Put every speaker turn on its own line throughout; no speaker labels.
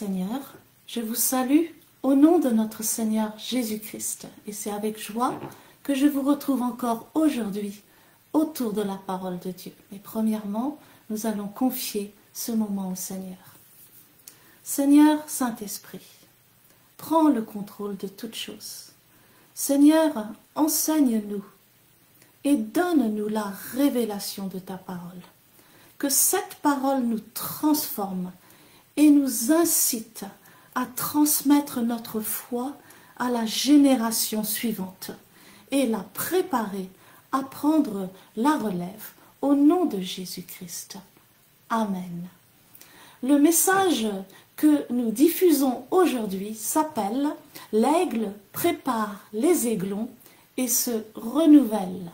Seigneur, je vous salue au nom de notre Seigneur Jésus-Christ. Et c'est avec joie que je vous retrouve encore aujourd'hui autour de la parole de Dieu. Mais premièrement, nous allons confier ce moment au Seigneur. Seigneur Saint-Esprit, prends le contrôle de toutes choses. Seigneur, enseigne-nous et donne-nous la révélation de ta parole. Que cette parole nous transforme et nous incite à transmettre notre foi à la génération suivante et la préparer à prendre la relève au nom de Jésus-Christ. Amen. Le message que nous diffusons aujourd'hui s'appelle « L'aigle prépare les aiglons et se renouvelle ».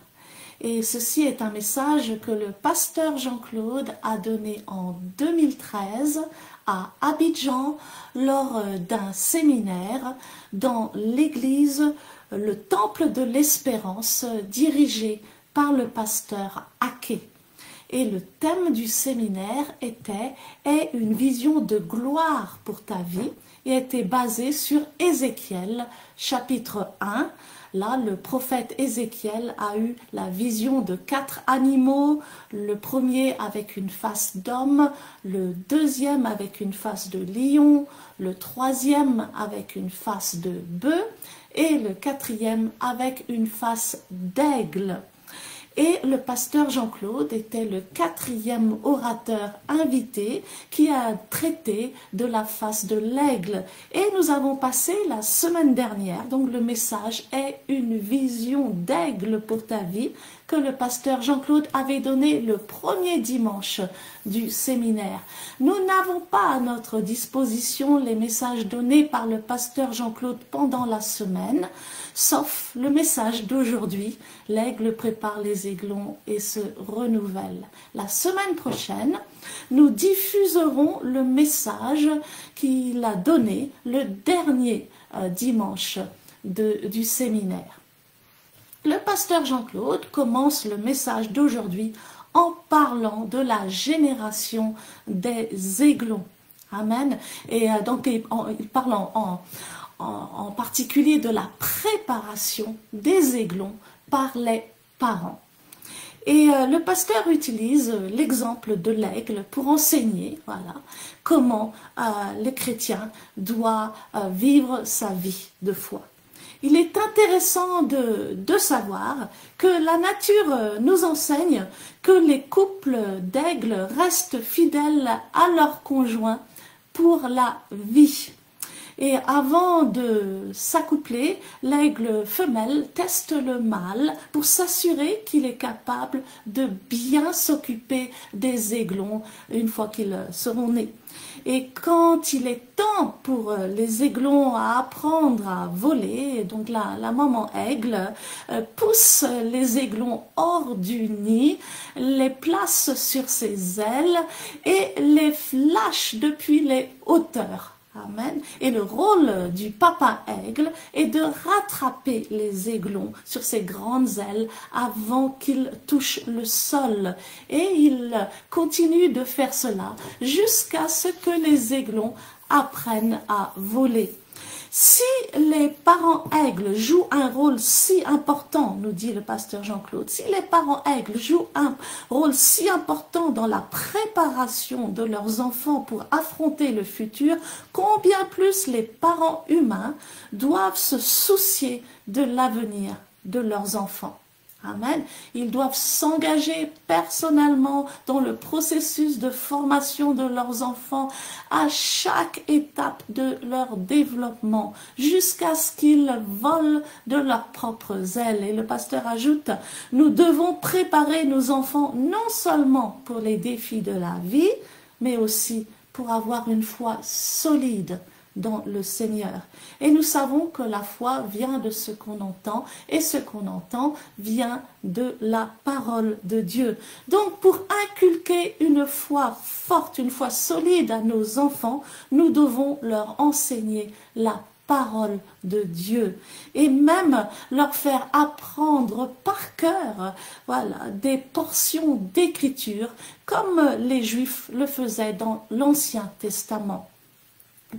Et ceci est un message que le pasteur Jean-Claude a donné en 2013 à Abidjan lors d'un séminaire dans l'église le Temple de l'Espérance dirigé par le pasteur Ake. Et le thème du séminaire était « Est une vision de gloire pour ta vie » et était basé sur Ézéchiel chapitre 1. Là, le prophète Ézéchiel a eu la vision de 4 animaux, le premier avec une face d'homme, le deuxième avec une face de lion, le troisième avec une face de bœuf et le quatrième avec une face d'aigle. Et le pasteur Jean-Claude était le 4e orateur invité qui a traité de la face de l'aigle. Et nous avons passé la semaine dernière, donc le message est une vision d'aigle pour ta vie, que le pasteur Jean-Claude avait donné le premier dimanche du séminaire. Nous n'avons pas à notre disposition les messages donnés par le pasteur Jean-Claude pendant la semaine, sauf le message d'aujourd'hui, l'aigle prépare les aiglons et se renouvelle. La semaine prochaine, nous diffuserons le message qu'il a donné le dernier dimanche du séminaire. Le pasteur Jean-Claude commence le message d'aujourd'hui en parlant de la génération des aiglons. Amen. Et donc, il parle en particulier de la préparation des aiglons par les parents. Et le pasteur utilise l'exemple de l'aigle pour enseigner comment le chrétien doit vivre sa vie de foi. Il est intéressant de savoir que la nature nous enseigne que les couples d'aigles restent fidèles à leur conjoint pour la vie. Et avant de s'accoupler, l'aigle femelle teste le mâle pour s'assurer qu'il est capable de bien s'occuper des aiglons une fois qu'ils seront nés. Et quand il est temps pour les aiglons à apprendre à voler, donc la maman aigle pousse les aiglons hors du nid, les place sur ses ailes et les lâche depuis les hauteurs. Amen. Et le rôle du papa aigle est de rattraper les aiglons sur ses grandes ailes avant qu'ils touchent le sol. Et il continue de faire cela jusqu'à ce que les aiglons apprennent à voler. Si les parents aigles jouent un rôle si important, nous dit le pasteur Jean-Claude, si les parents aigles jouent un rôle si important dans la préparation de leurs enfants pour affronter le futur, combien plus les parents humains doivent se soucier de l'avenir de leurs enfants. Amen. Ils doivent s'engager personnellement dans le processus de formation de leurs enfants à chaque étape de leur développement jusqu'à ce qu'ils volent de leurs propres ailes. Et le pasteur ajoute, nous devons préparer nos enfants non seulement pour les défis de la vie, mais aussi pour avoir une foi solide dans le Seigneur. Et nous savons que la foi vient de ce qu'on entend, et ce qu'on entend vient de la parole de Dieu. Donc, pour inculquer une foi forte, une foi solide à nos enfants, nous devons leur enseigner la parole de Dieu et même leur faire apprendre par cœur des portions d'écriture comme les Juifs le faisaient dans l'Ancien Testament.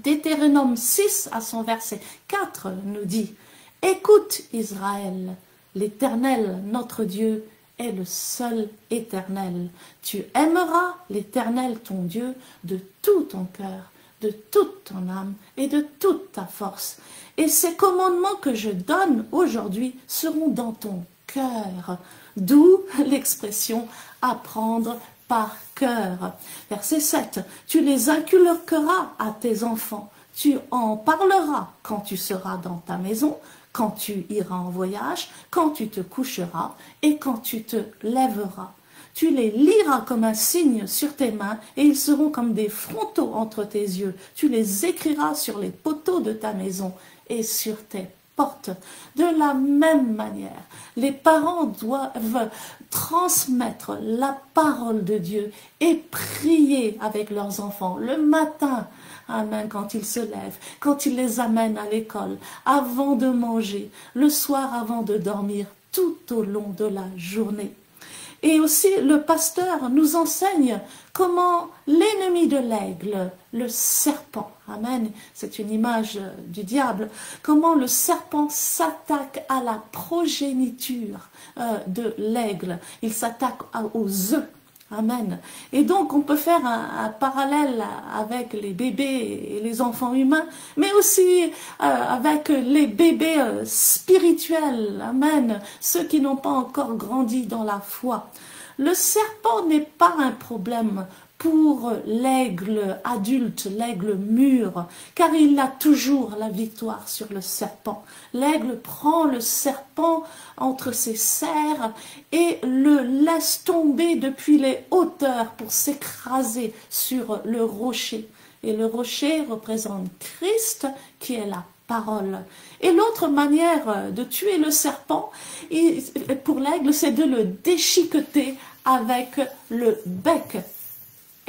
Deutéronome 6 à son verset 4 nous dit « Écoute Israël, l'Éternel, notre Dieu, est le seul éternel. Tu aimeras l'Éternel ton Dieu de tout ton cœur, de toute ton âme et de toute ta force. Et ces commandements que je donne aujourd'hui seront dans ton cœur. » D'où l'expression « apprendre par cœur ». Verset 7. « Tu les inculqueras à tes enfants. Tu en parleras quand tu seras dans ta maison, quand tu iras en voyage, quand tu te coucheras et quand tu te lèveras. Tu les liras comme un signe sur tes mains et ils seront comme des frontaux entre tes yeux. Tu les écriras sur les poteaux de ta maison et sur tes portes. » De la même manière, les parents doivent transmettre la parole de Dieu et prier avec leurs enfants le matin, amen, quand ils se lèvent, quand ils les amènent à l'école, avant de manger, le soir avant de dormir, tout au long de la journée. Et aussi, le pasteur nous enseigne comment l'ennemi de l'aigle, le serpent, amen, c'est une image du diable, comment le serpent s'attaque à la progéniture de l'aigle. Il s'attaque aux œufs. Amen. Et donc, on peut faire un parallèle avec les bébés et les enfants humains, mais aussi avec les bébés spirituels. Amen. Ceux qui n'ont pas encore grandi dans la foi. Le serpent n'est pas un problème pour l'aigle adulte, l'aigle mûr, car il a toujours la victoire sur le serpent. L'aigle prend le serpent entre ses serres et le laisse tomber depuis les hauteurs pour s'écraser sur le rocher. Et le rocher représente Christ qui est la parole. Et l'autre manière de tuer le serpent, pour l'aigle, c'est de le déchiqueter avec le bec.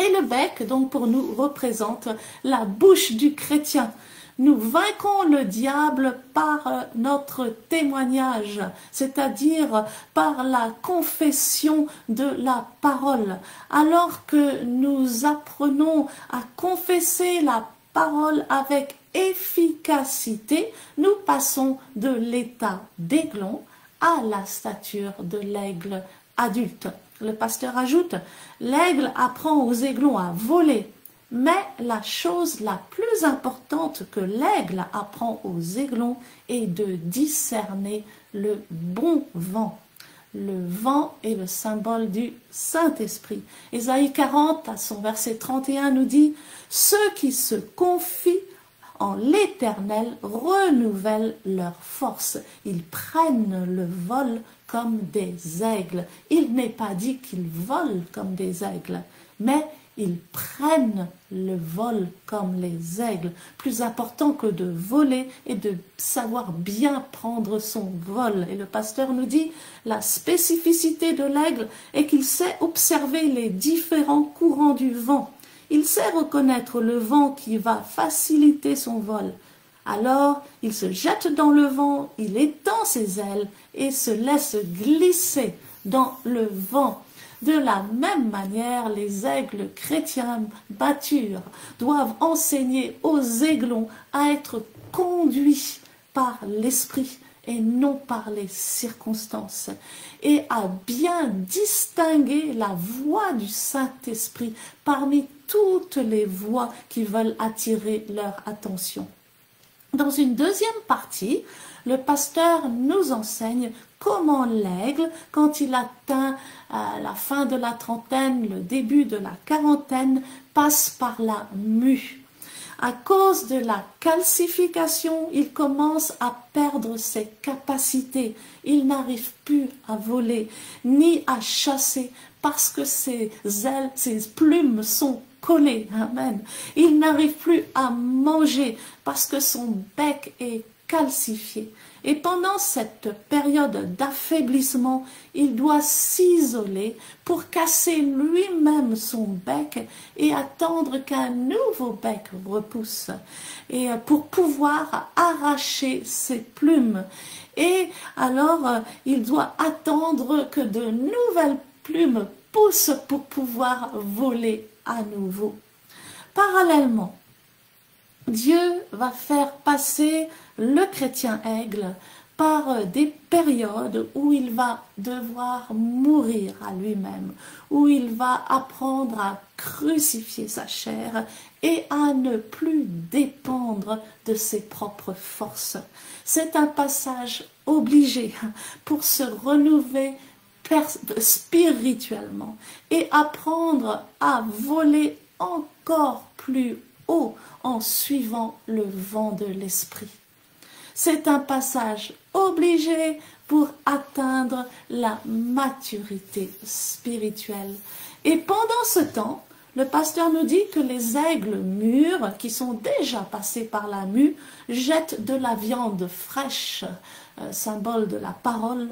Et le bec, donc, pour nous, représente la bouche du chrétien. Nous vaincons le diable par notre témoignage, c'est-à-dire par la confession de la parole. Alors que nous apprenons à confesser la parole avec efficacité, nous passons de l'état d'aiglon à la stature de l'aigle adulte. Le pasteur ajoute, l'aigle apprend aux aiglons à voler, mais la chose la plus importante que l'aigle apprend aux aiglons est de discerner le bon vent. Le vent est le symbole du Saint-Esprit. Ésaïe 40, à son verset 31, nous dit « Ceux qui se confient en l'Éternel renouvellent leur force. Ils prennent le vol comme des aigles. » Il n'est pas dit qu'ils volent comme des aigles, mais ils prennent le vol comme les aigles. Plus important que de voler et de savoir bien prendre son vol. Et le pasteur nous dit, la spécificité de l'aigle est qu'il sait observer les différents courants du vent. Il sait reconnaître le vent qui va faciliter son vol. Alors, il se jette dans le vent, il étend ses ailes et se laisse glisser dans le vent. De la même manière, les aigles chrétiens matures doivent enseigner aux aiglons à être conduits par l'esprit et non par les circonstances, et à bien distinguer la voix du Saint-Esprit parmi toutes les voix qui veulent attirer leur attention. Dans une deuxième partie, le pasteur nous enseigne comment l'aigle, quand il atteint la fin de la trentaine, le début de la quarantaine, passe par la mue. À cause de la calcification, il commence à perdre ses capacités. Il n'arrive plus à voler, ni à chasser, parce que ses ailes, ses plumes sont collées. Amen. Il n'arrive plus à manger, parce que son bec est calcifié. Et pendant cette période d'affaiblissement, il doit s'isoler pour casser lui-même son bec et attendre qu'un nouveau bec repousse, et pour pouvoir arracher ses plumes. Et alors, il doit attendre que de nouvelles plumes poussent pour pouvoir voler à nouveau. Parallèlement, Dieu va faire passer le chrétien aigle par des périodes où il va devoir mourir à lui-même, où il va apprendre à crucifier sa chair et à ne plus dépendre de ses propres forces. C'est un passage obligé pour se renouveler spirituellement et apprendre à voler encore plus haut en suivant le vent de l'esprit. C'est un passage obligé pour atteindre la maturité spirituelle. Et pendant ce temps, le pasteur nous dit que les aigles mûrs, qui sont déjà passés par la mue, jettent de la viande fraîche, symbole de la parole,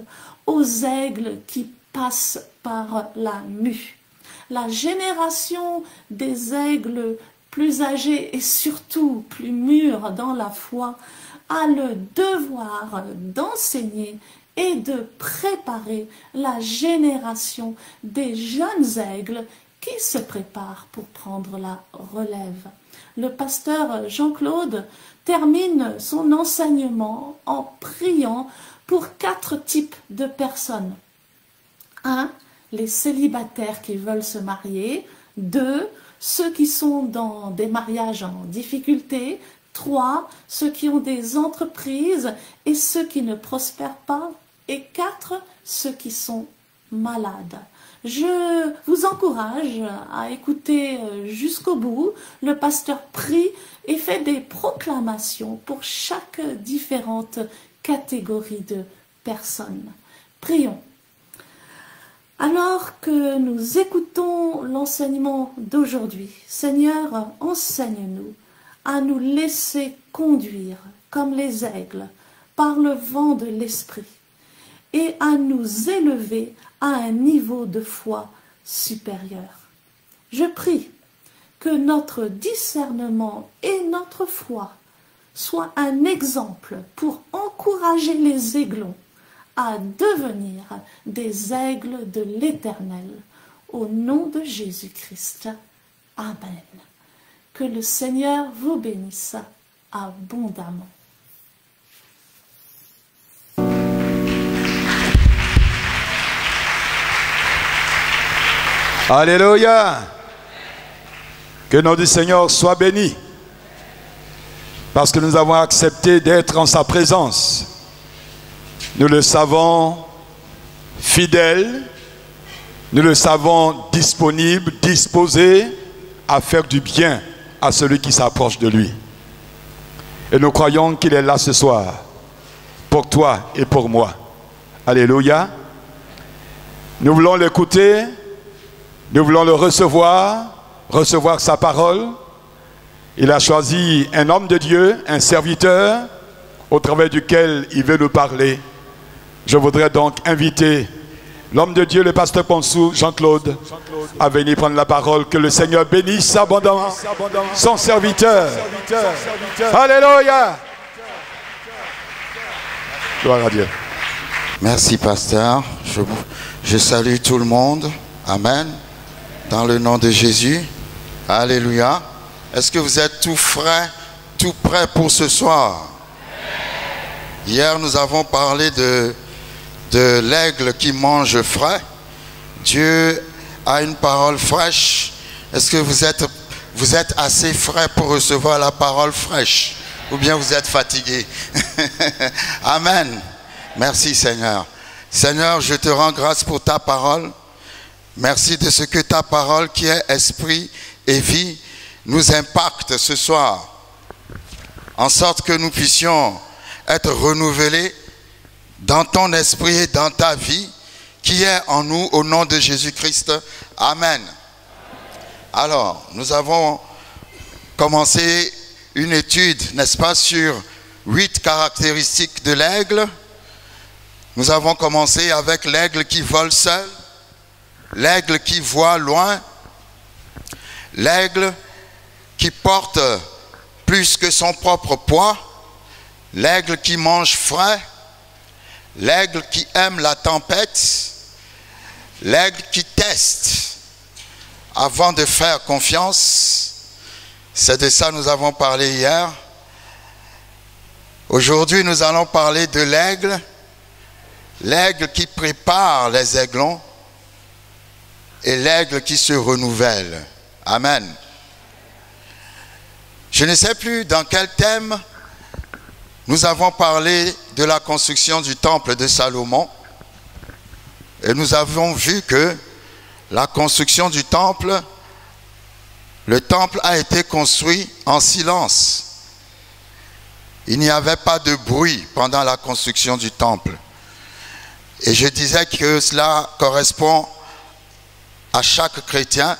aux aigles qui passent par la mue. La génération des aigles plus âgés et surtout plus mûrs dans la foi a le devoir d'enseigner et de préparer la génération des jeunes aigles qui se préparent pour prendre la relève. Le pasteur Jean-Claude termine son enseignement en priant pour 4 types de personnes. 1. Les célibataires qui veulent se marier. 2. Ceux qui sont dans des mariages en difficulté. 3. Ceux qui ont des entreprises et ceux qui ne prospèrent pas. Et 4. Ceux qui sont malades. Je vous encourage à écouter jusqu'au bout. Le pasteur prie et fait des proclamations pour chaque différente catégorie de personnes. Prions. Alors que nous écoutons l'enseignement d'aujourd'hui, Seigneur, enseigne-nous à nous laisser conduire comme les aigles par le vent de l'esprit et à nous élever à un niveau de foi supérieur. Je prie que notre discernement et notre foi soient un exemple pour encourager les aiglons à devenir des aigles de l'Éternel, au nom de Jésus-Christ. Amen. Que le Seigneur vous bénisse abondamment.
Alléluia. Que le nom du Seigneur soit béni. Parce que nous avons accepté d'être en sa présence. Nous le savons fidèle, nous le savons disponible, disposé à faire du bien à celui qui s'approche de lui. Et nous croyons qu'il est là ce soir, pour toi et pour moi. Alléluia. Nous voulons l'écouter, nous voulons le recevoir sa parole. Il a choisi un homme de Dieu, un serviteur, au travers duquel il veut nous parler. Je voudrais donc inviter l'homme de Dieu, le pasteur Ponsou, Jean-Claude, à venir prendre la parole. Que le Seigneur bénisse abondamment son serviteur. Alléluia. Gloire à Dieu.
Merci, pasteur. Je salue tout le monde. Amen. Dans le nom de Jésus. Alléluia. Est-ce que vous êtes tout frais, tout prêt pour ce soir? Hier, nous avons parlé de l'aigle qui mange frais. Dieu a une parole fraîche. Est-ce que vous êtes assez frais pour recevoir la parole fraîche? Ou bien vous êtes fatigué? Amen. Merci Seigneur. Seigneur, je te rends grâce pour ta parole. Merci de ce que ta parole qui est esprit et vie nous impacte ce soir. En sorte que nous puissions être renouvelés dans ton esprit et dans ta vie qui est en nous au nom de Jésus-Christ. Amen. Alors, nous avons commencé une étude, n'est-ce pas, sur 8 caractéristiques de l'aigle. Nous avons commencé avec l'aigle qui vole seul, l'aigle qui voit loin, l'aigle qui porte plus que son propre poids, l'aigle qui mange frais, l'aigle qui aime la tempête, l'aigle qui teste avant de faire confiance. C'est de ça que nous avons parlé hier. Aujourd'hui, nous allons parler de l'aigle. L'aigle qui prépare les aiglons et l'aigle qui se renouvelle. Amen. Je ne sais plus dans quel thème nous avons parlé de la construction du temple de Salomon. Et nous avons vu que la construction du temple, le temple a été construit en silence. Il n'y avait pas de bruit pendant la construction du temple. Et je disais que cela correspond à chaque chrétien,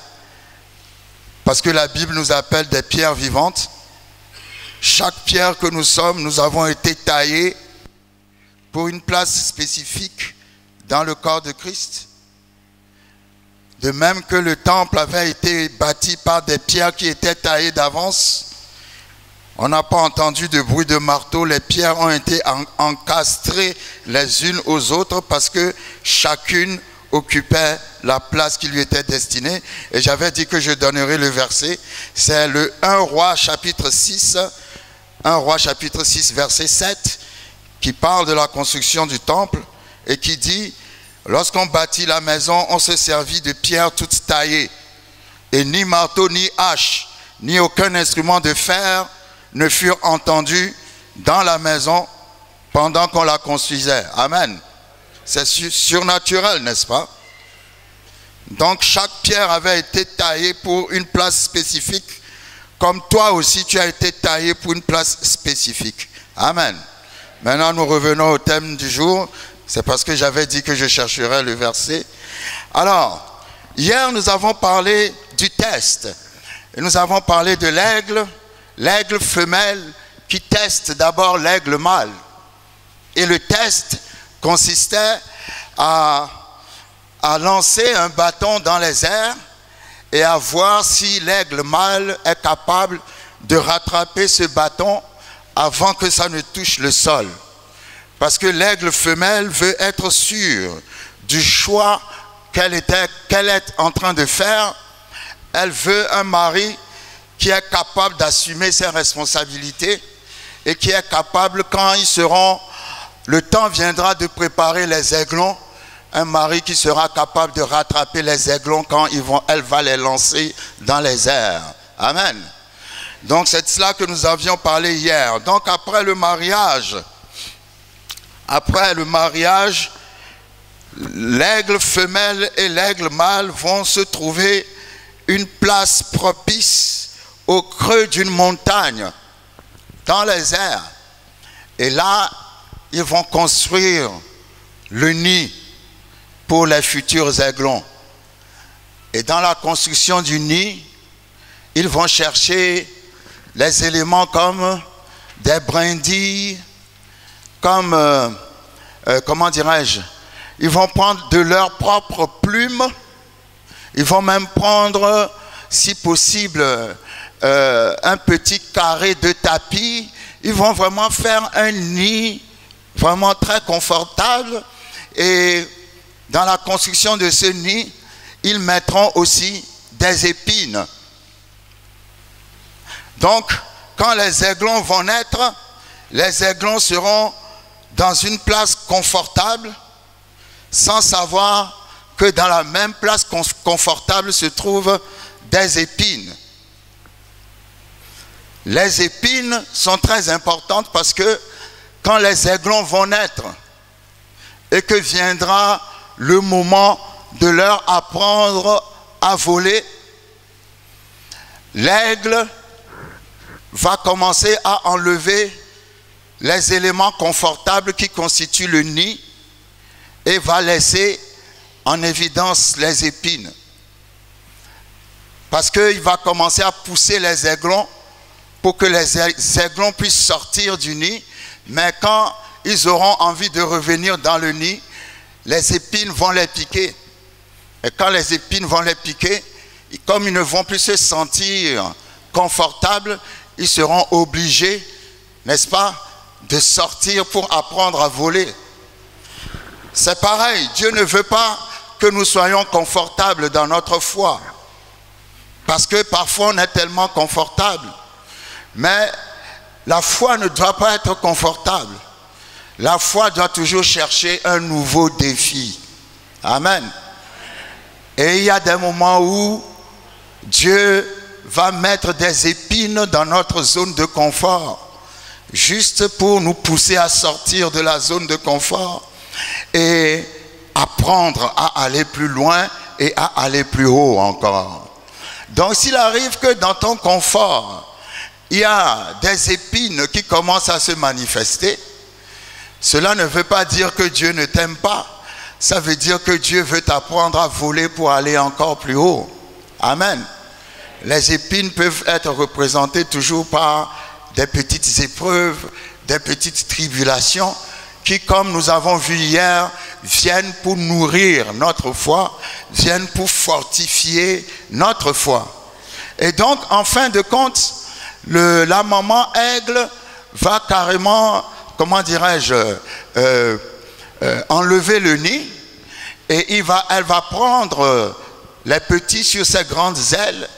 parce que la Bible nous appelle des pierres vivantes. Chaque pierre que nous sommes, nous avons été taillés pour une place spécifique dans le corps de Christ. De même que le temple avait été bâti par des pierres qui étaient taillées d'avance, on n'a pas entendu de bruit de marteau, les pierres ont été encastrées les unes aux autres parce que chacune occupait la place qui lui était destinée. Et j'avais dit que je donnerais le verset, c'est le 1 Roi chapitre 6, 1 Roi chapitre 6 verset 7, qui parle de la construction du temple et qui dit: lorsqu'on bâtit la maison, on se servit de pierres toutes taillées, et ni marteau, ni hache, ni aucun instrument de fer ne furent entendus dans la maison pendant qu'on la construisait. Amen. C'est surnaturel, n'est-ce pas? Donc chaque pierre avait été taillée pour une place spécifique, comme toi aussi tu as été taillé pour une place spécifique. Amen. Maintenant nous revenons au thème du jour. C'est parce que j'avais dit que je chercherais le verset. Alors, hier nous avons parlé du test. Et nous avons parlé de l'aigle, l'aigle femelle qui teste d'abord l'aigle mâle. Et le test consistait à lancer un bâton dans les airs et à voir si l'aigle mâle est capable de rattraper ce bâton avant que ça ne touche le sol. Parce que l'aigle femelle veut être sûre du choix qu'elle est en train de faire. Elle veut un mari qui est capable d'assumer ses responsabilités et qui est capable, quand le temps viendra de préparer les aiglons, un mari qui sera capable de rattraper les aiglons quand elle va les lancer dans les airs. Amen. Donc c'est de cela que nous avions parlé hier. Donc après le mariage, l'aigle femelle et l'aigle mâle vont se trouver une place propice au creux d'une montagne, dans les airs. Et là, ils vont construire le nid pour les futurs aiglons. Et dans la construction du nid, ils vont chercher les éléments comme des brindilles, comme, comment dirais-je, ils vont prendre de leurs propres plumes, ils vont même prendre, si possible, un petit carré de tapis. Ils vont vraiment faire un nid vraiment très confortable. Et dans la construction de ce nid, ils mettront aussi des épines. Donc, quand les aiglons vont naître, les aiglons seront dans une place confortable, sans savoir que dans la même place confortable se trouvent des épines. Les épines sont très importantes parce que quand les aiglons vont naître et que viendra le moment de leur apprendre à voler, l'aigle va commencer à enlever les éléments confortables qui constituent le nid et va laisser en évidence les épines. Parce qu'il va commencer à pousser les aiglons pour que les aiglons puissent sortir du nid. Mais quand ils auront envie de revenir dans le nid, les épines vont les piquer. Et quand les épines vont les piquer, comme ils ne vont plus se sentir confortables, ils seront obligés, n'est-ce pas, de sortir pour apprendre à voler. C'est pareil, Dieu ne veut pas que nous soyons confortables dans notre foi. Parce que parfois on est tellement confortable. Mais la foi ne doit pas être confortable. La foi doit toujours chercher un nouveau défi. Amen. Et il y a des moments où Dieu va mettre des épines dans notre zone de confort, juste pour nous pousser à sortir de la zone de confort et apprendre à aller plus loin et à aller plus haut encore. Donc s'il arrive que dans ton confort, il y a des épines qui commencent à se manifester, cela ne veut pas dire que Dieu ne t'aime pas. Ça veut dire que Dieu veut t'apprendre à voler pour aller encore plus haut. Amen. Les épines peuvent être représentées toujours par des petites épreuves, des petites tribulations qui, comme nous avons vu hier, viennent pour nourrir notre foi, viennent pour fortifier notre foi. Et donc, en fin de compte, la maman aigle va carrément, comment dirais-je, enlever le nid et elle va prendre les petits sur ses grandes ailes,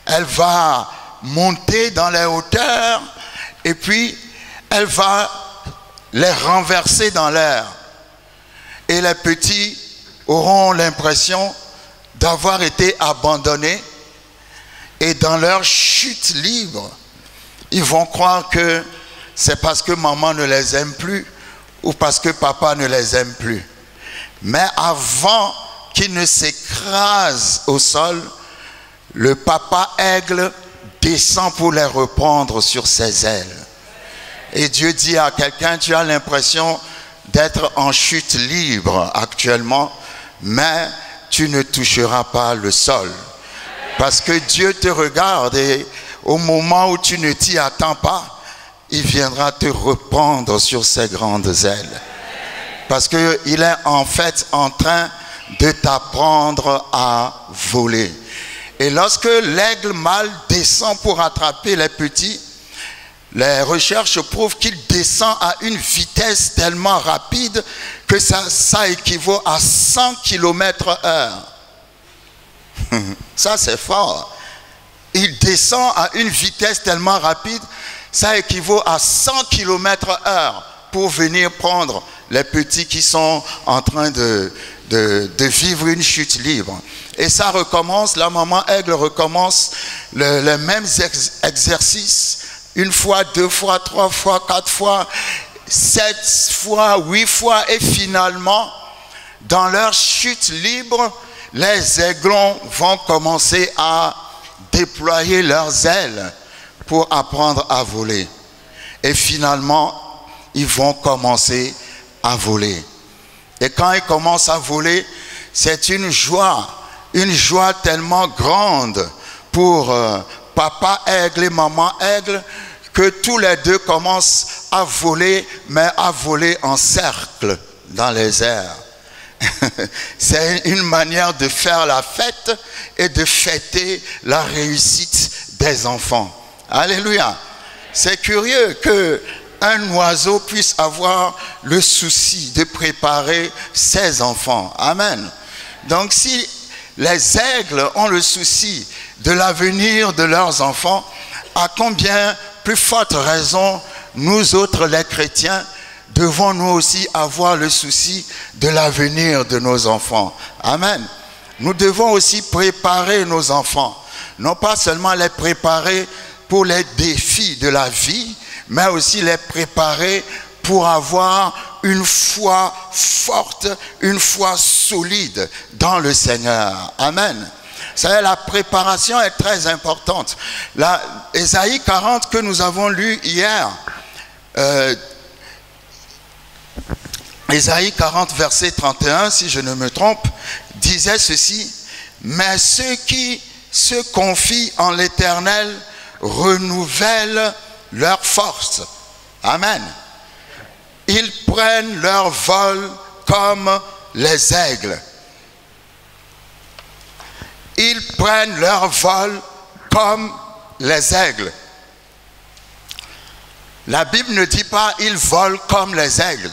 elle va monter dans les hauteurs et puis elle va les renverser dans l'air. Et les petits auront l'impression d'avoir été abandonnés et dans leur chute libre, ils vont croire que c'est parce que maman ne les aime plus ou parce que papa ne les aime plus. Mais avant qu'ils ne s'écrasent au sol, le papa aigle descend pour les reprendre sur ses ailes. Et Dieu dit à quelqu'un, tu as l'impression d'être en chute libre actuellement, mais tu ne toucheras pas le sol. Parce que Dieu te regarde et au moment où tu ne t'y attends pas, il viendra te reprendre sur ses grandes ailes. Parce qu'il est en fait en train de t'apprendre à voler. Et lorsque l'aigle mâle descend pour attraper les petits, les recherches prouvent qu'il descend à une vitesse tellement rapide que ça équivaut à 100 km/h. Ça c'est fort. Il descend à une vitesse tellement rapide, ça équivaut à 100 km/h pour venir prendre les petits qui sont en train de vivre une chute libre. Et ça recommence, la maman aigle recommence les mêmes exercices, une fois, 2 fois, 3 fois, 4 fois, 7 fois, 8 fois, et finalement, dans leur chute libre, les aiglons vont commencer à déployer leurs ailes pour apprendre à voler. Et finalement, ils vont commencer à voler. Et quand ils commencent à voler, c'est une joie tellement grande pour papa aigle et maman aigle, que tous les deux commencent à voler, mais à voler en cercle dans les airs. C'est une manière de faire la fête et de fêter la réussite des enfants. Alléluia. C'est curieux qu'un oiseau puisse avoir le souci de préparer ses enfants. Amen. Donc si les aigles ont le souci de l'avenir de leurs enfants, à combien plus forte raison nous autres les chrétiens devons nous aussi avoir le souci de l'avenir de nos enfants. Amen. Nous devons aussi préparer nos enfants, non pas seulement les préparer pour les défis de la vie, mais aussi les préparer pour avoir une foi forte, une foi solide dans le Seigneur. Amen. Vous savez, la préparation est très importante. Ésaïe 40 que nous avons lu hier, Ésaïe 40 verset 31, si je ne me trompe, disait ceci: mais ceux qui se confient en l'Éternel renouvellent leur force. Amen. Ils prennent leur vol comme les aigles. Ils prennent leur vol comme les aigles. La Bible ne dit pas ils volent comme les aigles.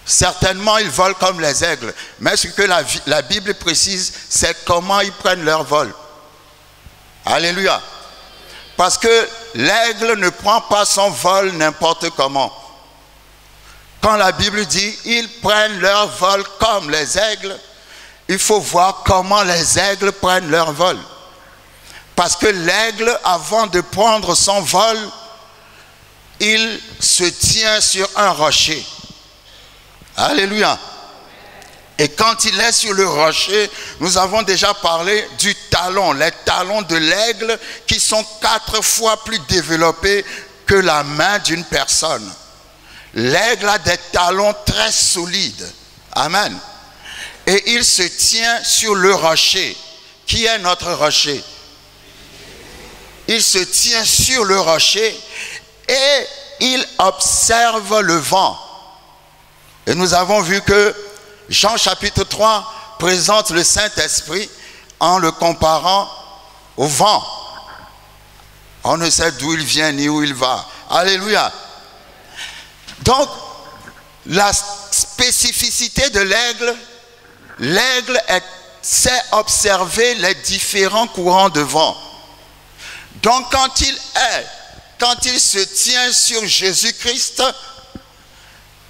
Certainement ils volent comme les aigles. Mais ce que la Bible précise, c'est comment ils prennent leur vol. Alléluia. Parce que l'aigle ne prend pas son vol n'importe comment. Quand la Bible dit « ils prennent leur vol comme les aigles », il faut voir comment les aigles prennent leur vol. Parce que l'aigle, avant de prendre son vol, il se tient sur un rocher. Alléluia. Et quand il est sur le rocher, nous avons déjà parlé du talon, les talons de l'aigle qui sont 4 fois plus développés que la main d'une personne. L'aigle a des talons très solides. Amen. Et il se tient sur le rocher. Qui est notre rocher? Il se tient sur le rocher et il observe le vent. Et nous avons vu que Jean chapitre 3 présente le Saint-Esprit en le comparant au vent. On ne sait d'où il vient ni où il va. Alléluia. Donc, la spécificité de l'aigle, l'aigle sait observer les différents courants de vent. Donc, quand il se tient sur Jésus-Christ,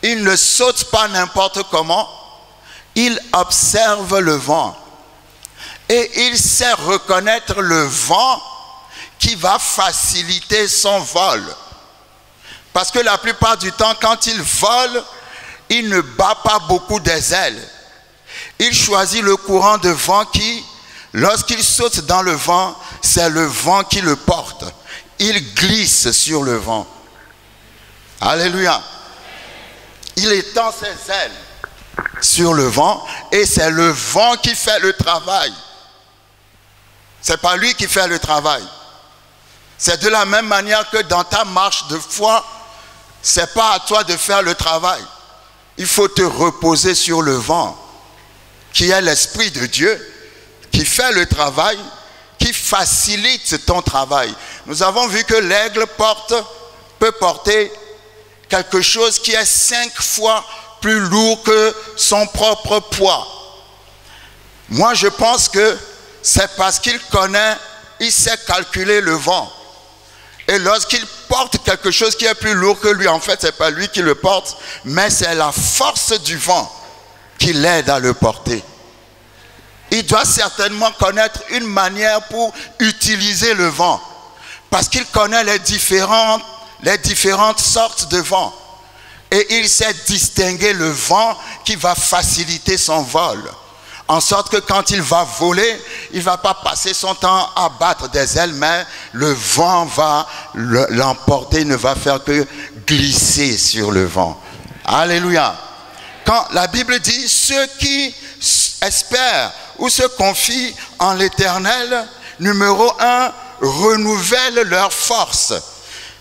il ne saute pas n'importe comment. Il observe le vent et il sait reconnaître le vent qui va faciliter son vol. Parce que la plupart du temps, quand il vole, il ne bat pas beaucoup des ailes. Il choisit le courant de vent qui, lorsqu'il saute dans le vent, c'est le vent qui le porte. Il glisse sur le vent. Alléluia. Il étend ses ailes sur le vent et c'est le vent qui fait le travail. C'est pas lui qui fait le travail. C'est de la même manière que dans ta marche de foi, c'est pas à toi de faire le travail. Il faut te reposer sur le vent, qui est l'Esprit de Dieu, qui fait le travail, qui facilite ton travail. Nous avons vu que l'aigle peut porter quelque chose qui est 5 fois plus lourd que son propre poids. Moi, je pense que c'est parce qu'il connaît, il sait calculer le vent. Et lorsqu'il porte quelque chose qui est plus lourd que lui, en fait, ce n'est pas lui qui le porte, mais c'est la force du vent qui l'aide à le porter. Il doit certainement connaître une manière pour utiliser le vent, parce qu'il connaît les différentes sortes de vent. Et il sait distinguer le vent qui va faciliter son vol. En sorte que quand il va voler, il ne va pas passer son temps à battre des ailes, mais le vent va l'emporter, il ne va faire que glisser sur le vent. Alléluia. Quand la Bible dit, ceux qui espèrent ou se confient en l'Éternel, numéro 1, renouvellent leur force.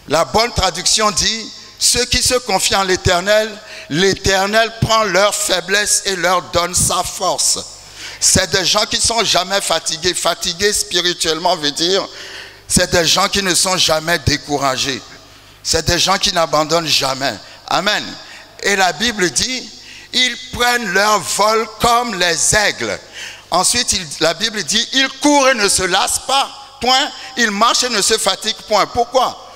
La bonne traduction dit, ceux qui se confient en l'Éternel, l'Éternel prend leur faiblesse et leur donne sa force. C'est des gens qui ne sont jamais fatigués. Fatigués spirituellement veut dire, c'est des gens qui ne sont jamais découragés. C'est des gens qui n'abandonnent jamais. Amen. Et la Bible dit, ils prennent leur vol comme les aigles. Ensuite, la Bible dit, ils courent et ne se lassent pas. Point. Ils marchent et ne se fatiguent. Point. Pourquoi?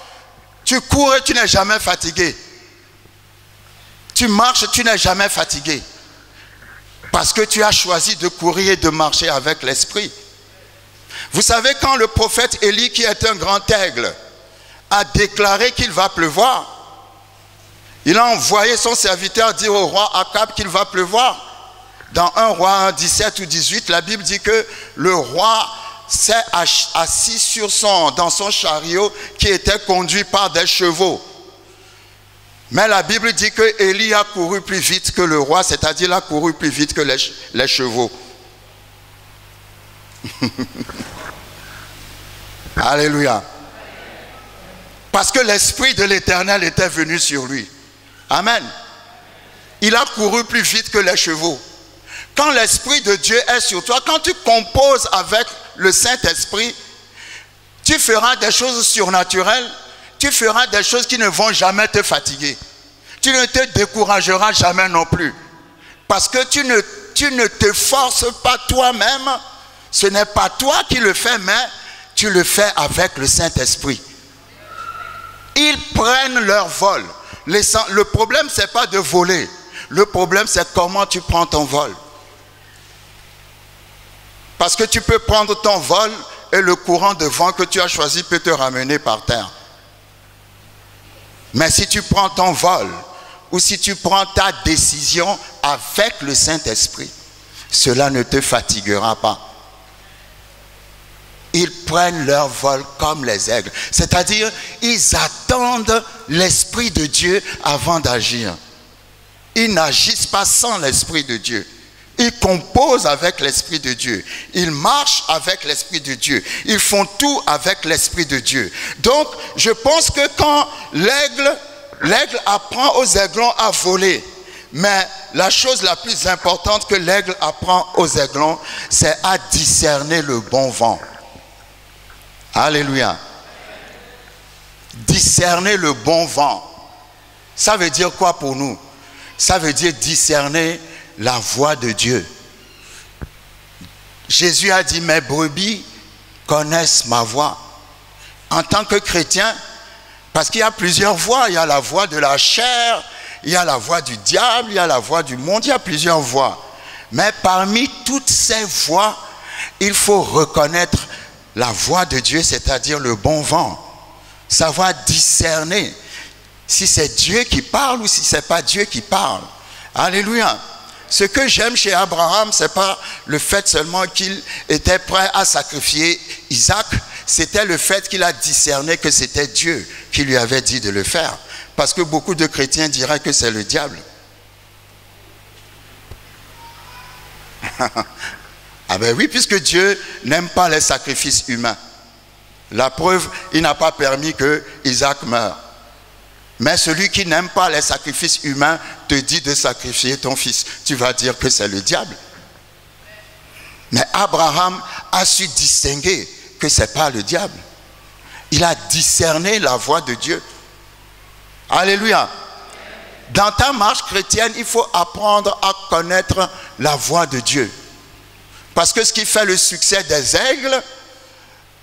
Tu cours et tu n'es jamais fatigué. Tu marches et tu n'es jamais fatigué. Parce que tu as choisi de courir et de marcher avec l'Esprit. Vous savez, quand le prophète Élie, qui est un grand aigle, a déclaré qu'il va pleuvoir, il a envoyé son serviteur dire au roi Akab qu'il va pleuvoir. Dans 1 roi 17 ou 18, la Bible dit que le roi s'est assis dans son chariot qui était conduit par des chevaux. Mais la Bible dit que Élie a couru plus vite que le roi, c'est-à-dire il a couru plus vite que les chevaux. Alléluia. Parce que l'Esprit de l'Éternel était venu sur lui. Amen. Il a couru plus vite que les chevaux. Quand l'Esprit de Dieu est sur toi, quand tu composes avec le Saint-Esprit, tu feras des choses surnaturelles, tu feras des choses qui ne vont jamais te fatiguer. Tu ne te décourageras jamais non plus. Parce que tu ne te forces pas toi-même. Ce n'est pas toi qui le fais, mais tu le fais avec le Saint-Esprit. Ils prennent leur vol. Le problème, ce n'est pas de voler. Le problème, c'est comment tu prends ton vol. Parce que tu peux prendre ton vol et le courant de vent que tu as choisi peut te ramener par terre. Mais si tu prends ton vol ou si tu prends ta décision avec le Saint-Esprit, cela ne te fatiguera pas. Ils prennent leur vol comme les aigles. C'est-à-dire, ils attendent l'Esprit de Dieu avant d'agir. Ils n'agissent pas sans l'Esprit de Dieu. Ils composent avec l'Esprit de Dieu. Ils marchent avec l'Esprit de Dieu. Ils font tout avec l'Esprit de Dieu. Donc, je pense que quand l'aigle apprend aux aiglons à voler, mais la chose la plus importante que l'aigle apprend aux aiglons, c'est à discerner le bon vent. Alléluia. Discerner le bon vent. Ça veut dire quoi pour nous? Ça veut dire discerner la voix de Dieu. Jésus a dit, mes brebis connaissent ma voix. En tant que chrétien, parce qu'il y a plusieurs voix, il y a la voix de la chair, il y a la voix du diable, il y a la voix du monde, il y a plusieurs voix. Mais parmi toutes ces voix, il faut reconnaître la voix de Dieu, c'est-à-dire le bon vent. Savoir discerner si c'est Dieu qui parle ou si ce n'est pas Dieu qui parle. Alléluia. Ce que j'aime chez Abraham, ce n'est pas le fait seulement qu'il était prêt à sacrifier Isaac, c'était le fait qu'il a discerné que c'était Dieu qui lui avait dit de le faire. Parce que beaucoup de chrétiens diraient que c'est le diable. Ah ben oui, puisque Dieu n'aime pas les sacrifices humains. La preuve, il n'a pas permis que Isaac meure. Mais celui qui n'aime pas les sacrifices humains te dit de sacrifier ton fils. Tu vas dire que c'est le diable. Mais Abraham a su distinguer que ce n'est pas le diable. Il a discerné la voix de Dieu. Alléluia. Dans ta marche chrétienne, il faut apprendre à connaître la voix de Dieu. Parce que ce qui fait le succès des aigles,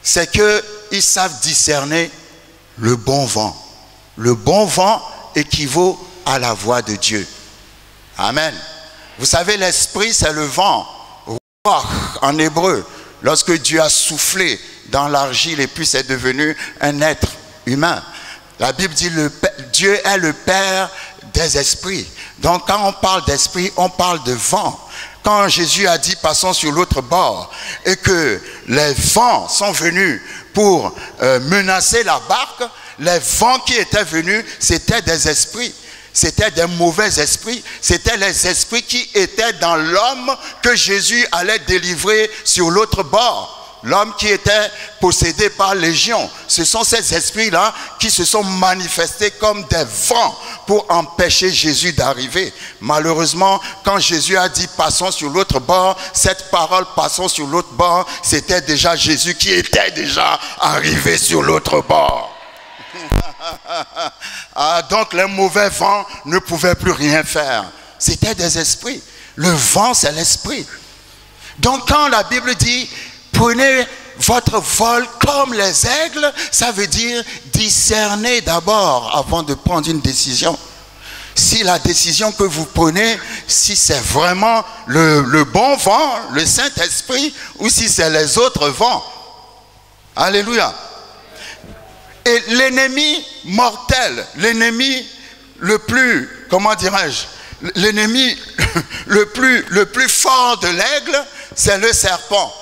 c'est qu'ils savent discerner le bon vent. Le bon vent équivaut à la voix de Dieu. Amen. Vous savez, l'esprit, c'est le vent. Ruach en hébreu. Lorsque Dieu a soufflé dans l'argile et puis c'est devenu un être humain. La Bible dit Dieu est le Père des esprits. Donc quand on parle d'esprit, on parle de vent. Quand Jésus a dit passons sur l'autre bord et que les vents sont venus pour menacer la barque, les vents qui étaient venus, c'était des esprits. C'était des mauvais esprits. C'était les esprits qui étaient dans l'homme que Jésus allait délivrer sur l'autre bord. L'homme qui était possédé par légion. Ce sont ces esprits-là qui se sont manifestés comme des vents pour empêcher Jésus d'arriver. Malheureusement, quand Jésus a dit passons sur l'autre bord, cette parole passons sur l'autre bord, c'était déjà Jésus qui était déjà arrivé sur l'autre bord. Donc les mauvais vents ne pouvaient plus rien faire. C'était des esprits. Le vent, c'est l'esprit. Donc quand la Bible dit prenez votre vol comme les aigles, ça veut dire discerner d'abord avant de prendre une décision. Si la décision que vous prenez, si c'est vraiment le bon vent, le Saint-Esprit, ou si c'est les autres vents. Alléluia. Et l'ennemi mortel, l'ennemi le plus, comment dirais-je, l'ennemi le plus fort de l'aigle, c'est le serpent.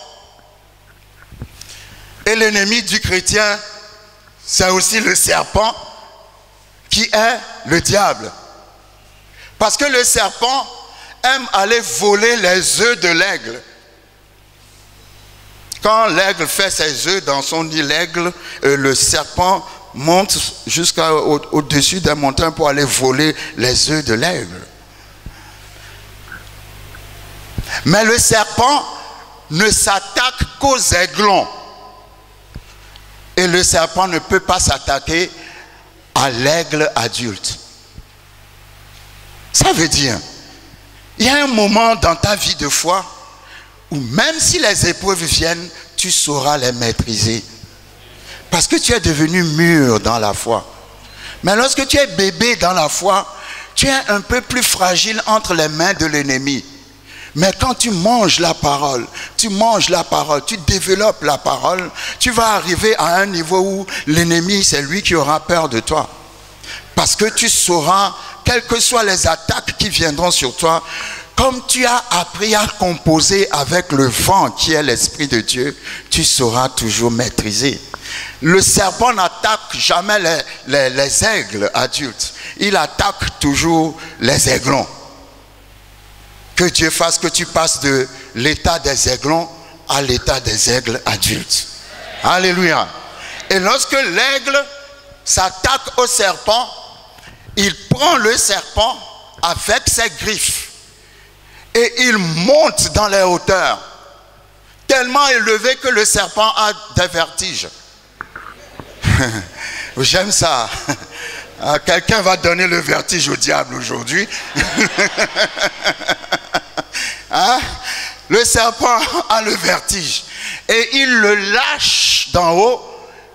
Et l'ennemi du chrétien, c'est aussi le serpent qui est le diable. Parce que le serpent aime aller voler les œufs de l'aigle. Quand l'aigle fait ses œufs dans son nid, le serpent monte jusqu'au-dessus des montagnes pour aller voler les œufs de l'aigle. Mais le serpent ne s'attaque qu'aux aiglons. Et le serpent ne peut pas s'attaquer à l'aigle adulte. Ça veut dire, il y a un moment dans ta vie de foi où même si les épreuves viennent, tu sauras les maîtriser. Parce que tu es devenu mûr dans la foi. Mais lorsque tu es bébé dans la foi, tu es un peu plus fragile entre les mains de l'ennemi. Mais quand tu manges la parole, tu développes la parole, tu vas arriver à un niveau où l'ennemi, c'est lui qui aura peur de toi. Parce que tu sauras, quelles que soient les attaques qui viendront sur toi, comme tu as appris à composer avec le vent qui est l'Esprit de Dieu, tu sauras toujours maîtriser. Le serpent n'attaque jamais les aigles adultes. Il attaque toujours les aiglons. Que Dieu fasse que tu passes de l'état des aiglons à l'état des aigles adultes. Alléluia. Et lorsque l'aigle s'attaque au serpent, il prend le serpent avec ses griffes et il monte dans les hauteurs, tellement élevé que le serpent a des vertiges. J'aime ça. Quelqu'un va donner le vertige au diable aujourd'hui. Hein? Le serpent a le vertige et il le lâche d'en haut,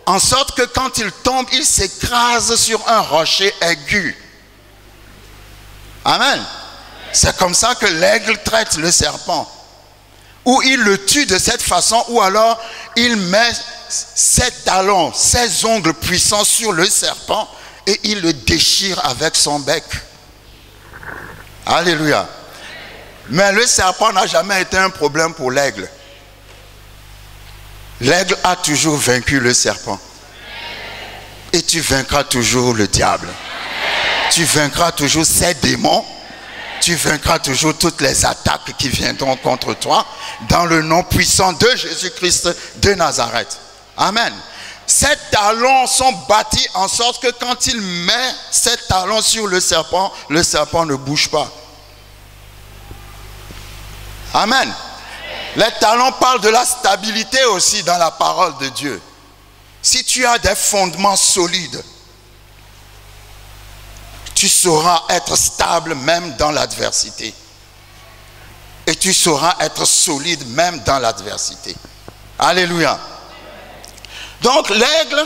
en sorte que quand il tombe, il s'écrase sur un rocher aigu. Amen. C'est comme ça que l'aigle traite le serpent. Ou il le tue de cette façon, ou alors il met ses talons, ses ongles puissants sur le serpent et il le déchire avec son bec. Alléluia. Mais le serpent n'a jamais été un problème pour l'aigle. L'aigle a toujours vaincu le serpent. Et tu vaincras toujours le diable. Tu vaincras toujours ces démons. Tu vaincras toujours toutes les attaques qui viendront contre toi dans le nom puissant de Jésus-Christ de Nazareth. Amen. Ces talons sont bâtis en sorte que quand il met ses talons sur le serpent ne bouge pas. Amen. Les talons parlent de la stabilité aussi dans la parole de Dieu. Si tu as des fondements solides, tu sauras être stable même dans l'adversité. Et tu sauras être solide même dans l'adversité. Alléluia. Donc l'aigle,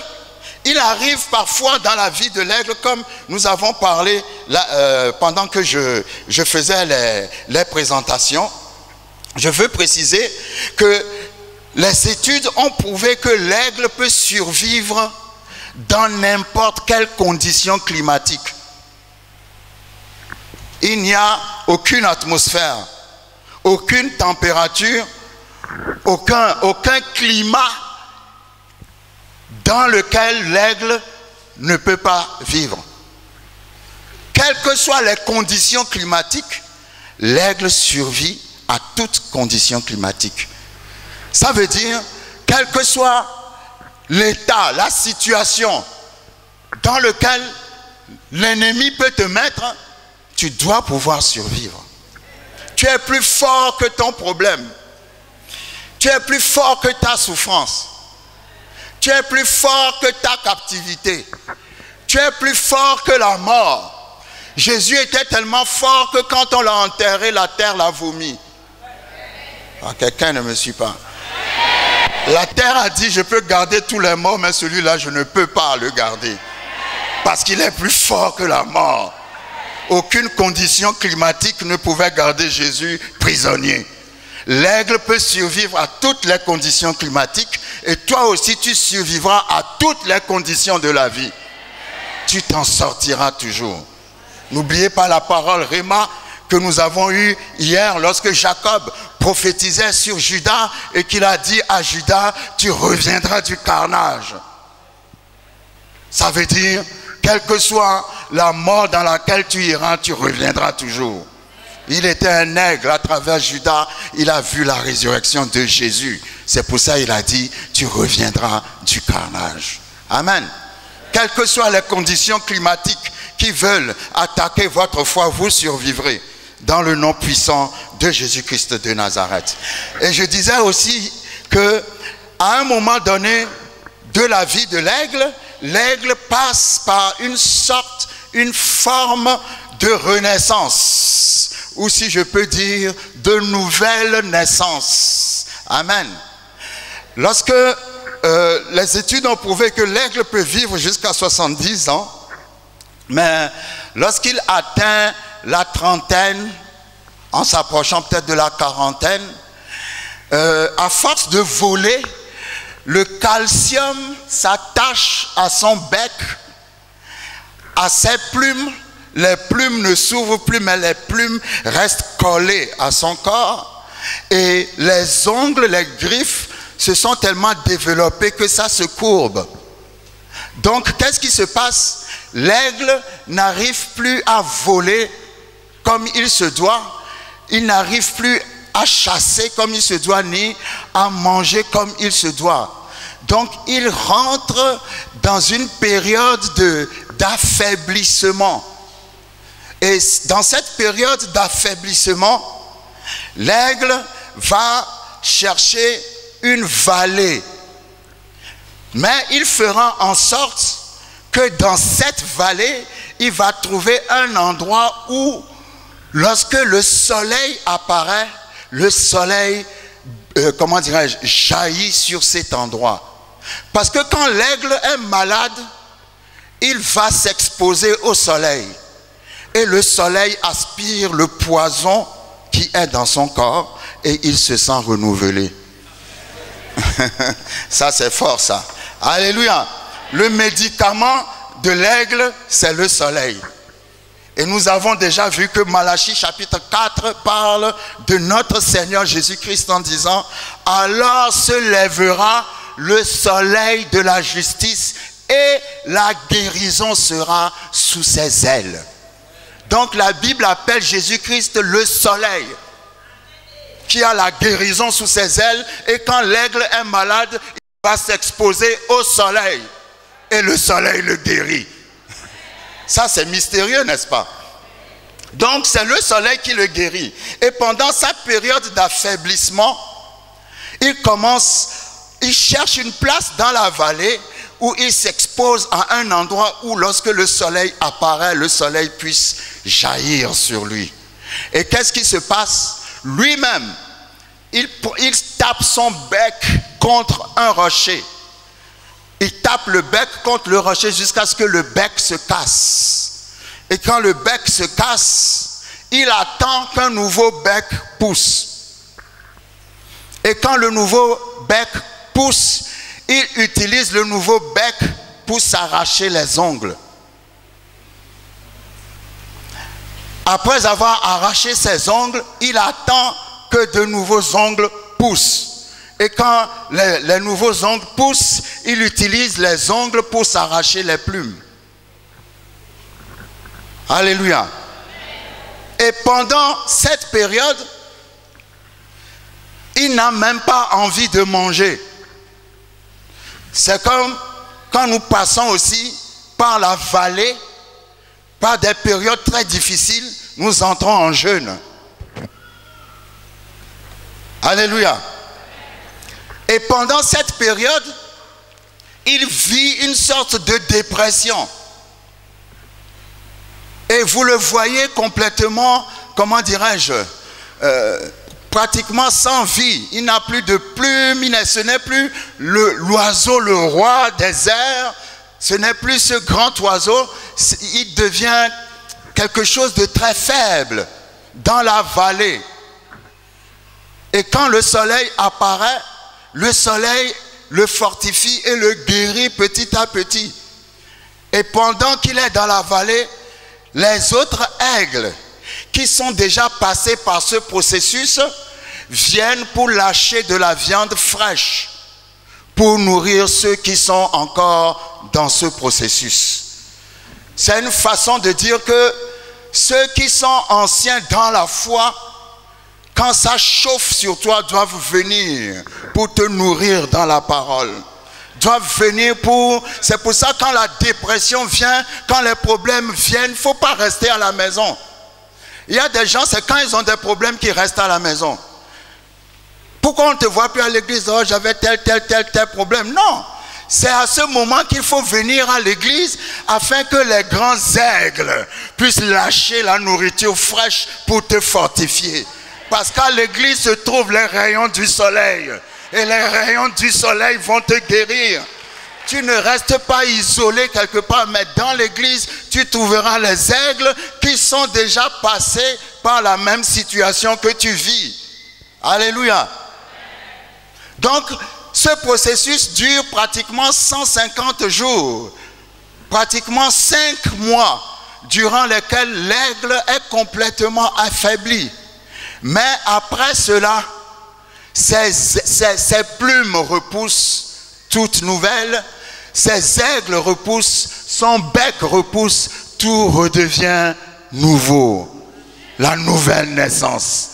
il arrive parfois dans la vie de l'aigle, comme nous avons parlé pendant que je faisais les présentations. Je veux préciser que les études ont prouvé que l'aigle peut survivre dans n'importe quelle condition climatique. Il n'y a aucune atmosphère, aucune température, aucun climat dans lequel l'aigle ne peut pas vivre. Quelles que soient les conditions climatiques, l'aigle survit à toute condition climatique. Ça veut dire, quel que soit l'état, la situation dans lequel l'ennemi peut te mettre, tu dois pouvoir survivre. Tu es plus fort que ton problème. Tu es plus fort que ta souffrance. Tu es plus fort que ta captivité. Tu es plus fort que la mort. Jésus était tellement fort que quand on l'a enterré, la terre l'a vomi. Ah, quelqu'un ne me suit pas. La terre a dit, je peux garder tous les morts, mais celui-là, je ne peux pas le garder. Parce qu'il est plus fort que la mort. Aucune condition climatique ne pouvait garder Jésus prisonnier. L'aigle peut survivre à toutes les conditions climatiques et toi aussi tu survivras à toutes les conditions de la vie. Tu t'en sortiras toujours. N'oubliez pas la parole Réma que nous avons eue hier lorsque Jacob prophétisait sur Judas et qu'il a dit à Judas, tu reviendras du carnage. Ça veut dire, quelle que soit la mort dans laquelle tu iras, tu reviendras toujours. Il était un aigle, à travers Judas, il a vu la résurrection de Jésus. C'est pour ça qu'il a dit, tu reviendras du carnage. Amen. Quelles que soient les conditions climatiques qui veulent attaquer votre foi, vous survivrez dans le nom puissant de Jésus-Christ de Nazareth. Et je disais aussi que à un moment donné de la vie de l'aigle, l'aigle passe par une forme de renaissance, ou si je peux dire, de nouvelle naissance. Amen. Lorsque les études ont prouvé que l'aigle peut vivre jusqu'à 70 ans, mais lorsqu'il atteint la trentaine, en s'approchant peut-être de la quarantaine, à force de voler, le calcium s'attache à son bec, à ses plumes. Les plumes ne s'ouvrent plus, mais les plumes restent collées à son corps. Et les ongles, les griffes, se sont tellement développés que ça se courbe. Donc, qu'est-ce qui se passe? L'aigle n'arrive plus à voler comme il se doit. Il n'arrive plus à chasser comme il se doit, ni à manger comme il se doit. Donc, il rentre dans une période d'affaiblissement. Et dans cette période d'affaiblissement, l'aigle va chercher une vallée. Mais il fera en sorte que dans cette vallée, il va trouver un endroit où, lorsque le soleil apparaît, le soleil, comment dirais-je, jaillit sur cet endroit. Parce que quand l'aigle est malade, il va s'exposer au soleil. Et le soleil aspire le poison qui est dans son corps et il se sent renouvelé. Ça, c'est fort, ça. Alléluia. Le médicament de l'aigle, c'est le soleil. Et nous avons déjà vu que Malachie chapitre 4 parle de notre Seigneur Jésus-Christ en disant « Alors se lèvera le soleil de la justice et la guérison sera sous ses ailes. » Donc la Bible appelle Jésus-Christ le soleil qui a la guérison sous ses ailes, et quand l'aigle est malade, il va s'exposer au soleil et le soleil le guérit. Ça, c'est mystérieux, n'est-ce pas? Donc c'est le soleil qui le guérit. Et pendant sa période d'affaiblissement, il cherche une place dans la vallée où il s'expose à un endroit où, lorsque le soleil apparaît, le soleil puisse jaillir sur lui. Et qu'est-ce qui se passe? Lui-même, il tape son bec contre un rocher. Il tape le bec contre le rocher jusqu'à ce que le bec se casse. Et quand le bec se casse, il attend qu'un nouveau bec pousse. Et quand le nouveau bec pousse, il utilise le nouveau bec pour s'arracher les ongles. Après avoir arraché ses ongles, il attend que de nouveaux ongles poussent. Et quand les nouveaux ongles poussent, il utilise les ongles pour s'arracher les plumes. Alléluia. Et pendant cette période, il n'a même pas envie de manger. C'est comme quand nous passons aussi par la vallée, par des périodes très difficiles, nous entrons en jeûne. Alléluia. Et pendant cette période, il vit une sorte de dépression. Et vous le voyez complètement, comment dirais-je, pratiquement sans vie. Il n'a plus de plumes, ce n'est plus l'oiseau, le roi des airs, ce n'est plus ce grand oiseau, il devient quelque chose de très faible dans la vallée. Et quand le soleil apparaît, le soleil le fortifie et le guérit petit à petit. Et pendant qu'il est dans la vallée, les autres aigles qui sont déjà passés par ce processus viennent pour lâcher de la viande fraîche pour nourrir ceux qui sont encore dans ce processus. C'est une façon de dire que ceux qui sont anciens dans la foi, quand ça chauffe sur toi, doivent venir pour te nourrir dans la parole. Doivent venir pour... C'est pour ça, quand la dépression vient, quand les problèmes viennent, il ne faut pas rester à la maison. Il y a des gens, c'est quand ils ont des problèmes qu'ils restent à la maison. Pourquoi on ne te voit plus à l'église? Oh, j'avais tel problème. Non, c'est à ce moment qu'il faut venir à l'église afin que les grands aigles puissent lâcher la nourriture fraîche pour te fortifier. Parce qu'à l'église se trouvent les rayons du soleil. Et les rayons du soleil vont te guérir. Tu ne restes pas isolé quelque part, mais dans l'église, tu trouveras les aigles qui sont déjà passés par la même situation que tu vis. Alléluia. Donc, ce processus dure pratiquement 150 jours, pratiquement 5 mois, durant lesquels l'aigle est complètement affaibli. Mais après cela, ses plumes repoussent toutes nouvelles, ses aigles repoussent, son bec repousse, tout redevient nouveau. La nouvelle naissance.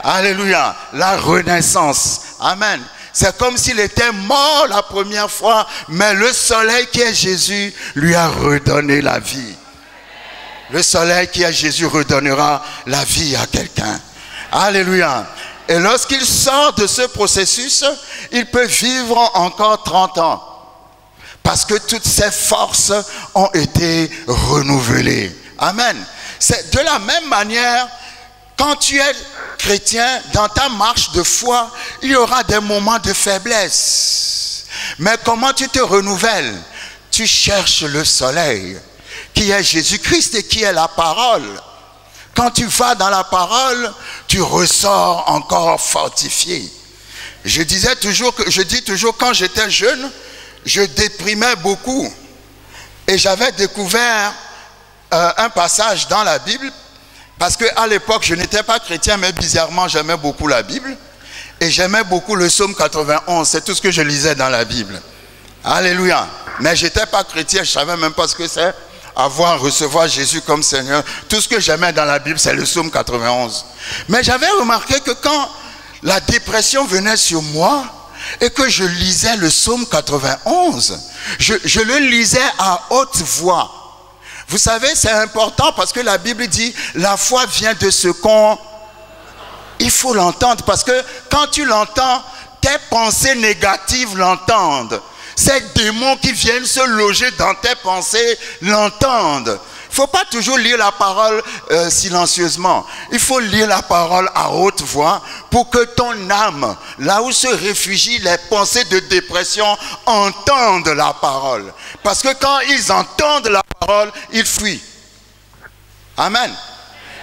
Alléluia. La renaissance. Amen. C'est comme s'il était mort la première fois, mais le soleil qui est Jésus lui a redonné la vie. Le soleil qui est Jésus redonnera la vie à quelqu'un. Alléluia. Et lorsqu'il sort de ce processus, il peut vivre encore 30 ans. Parce que toutes ses forces ont été renouvelées. Amen. C'est de la même manière, quand tu es chrétien, dans ta marche de foi, il y aura des moments de faiblesse. Mais comment tu te renouvelles? Tu cherches le soleil, qui est Jésus-Christ et qui est la parole. Quand tu vas dans la parole, tu ressors encore fortifié. Je dis toujours, quand j'étais jeune, je déprimais beaucoup. Et j'avais découvert un passage dans la Bible, parce qu'à l'époque, je n'étais pas chrétien, mais bizarrement, j'aimais beaucoup la Bible. Et j'aimais beaucoup le psaume 91, c'est tout ce que je lisais dans la Bible. Alléluia. Mais je n'étais pas chrétien, je ne savais même pas ce que c'est. Recevoir Jésus comme Seigneur. Tout ce que j'aimais dans la Bible, c'est le psaume 91. Mais j'avais remarqué que quand la dépression venait sur moi et que je lisais le psaume 91, je le lisais à haute voix. Vous savez, c'est important parce que la Bible dit la foi vient de ce qu'on... Il faut l'entendre parce que quand tu l'entends, tes pensées négatives l'entendent. Ces démons qui viennent se loger dans tes pensées l'entendent. Il ne faut pas toujours lire la parole silencieusement. Il faut lire la parole à haute voix pour que ton âme, là où se réfugient les pensées de dépression, entendent la parole. Parce que quand ils entendent la parole, ils fuient. Amen.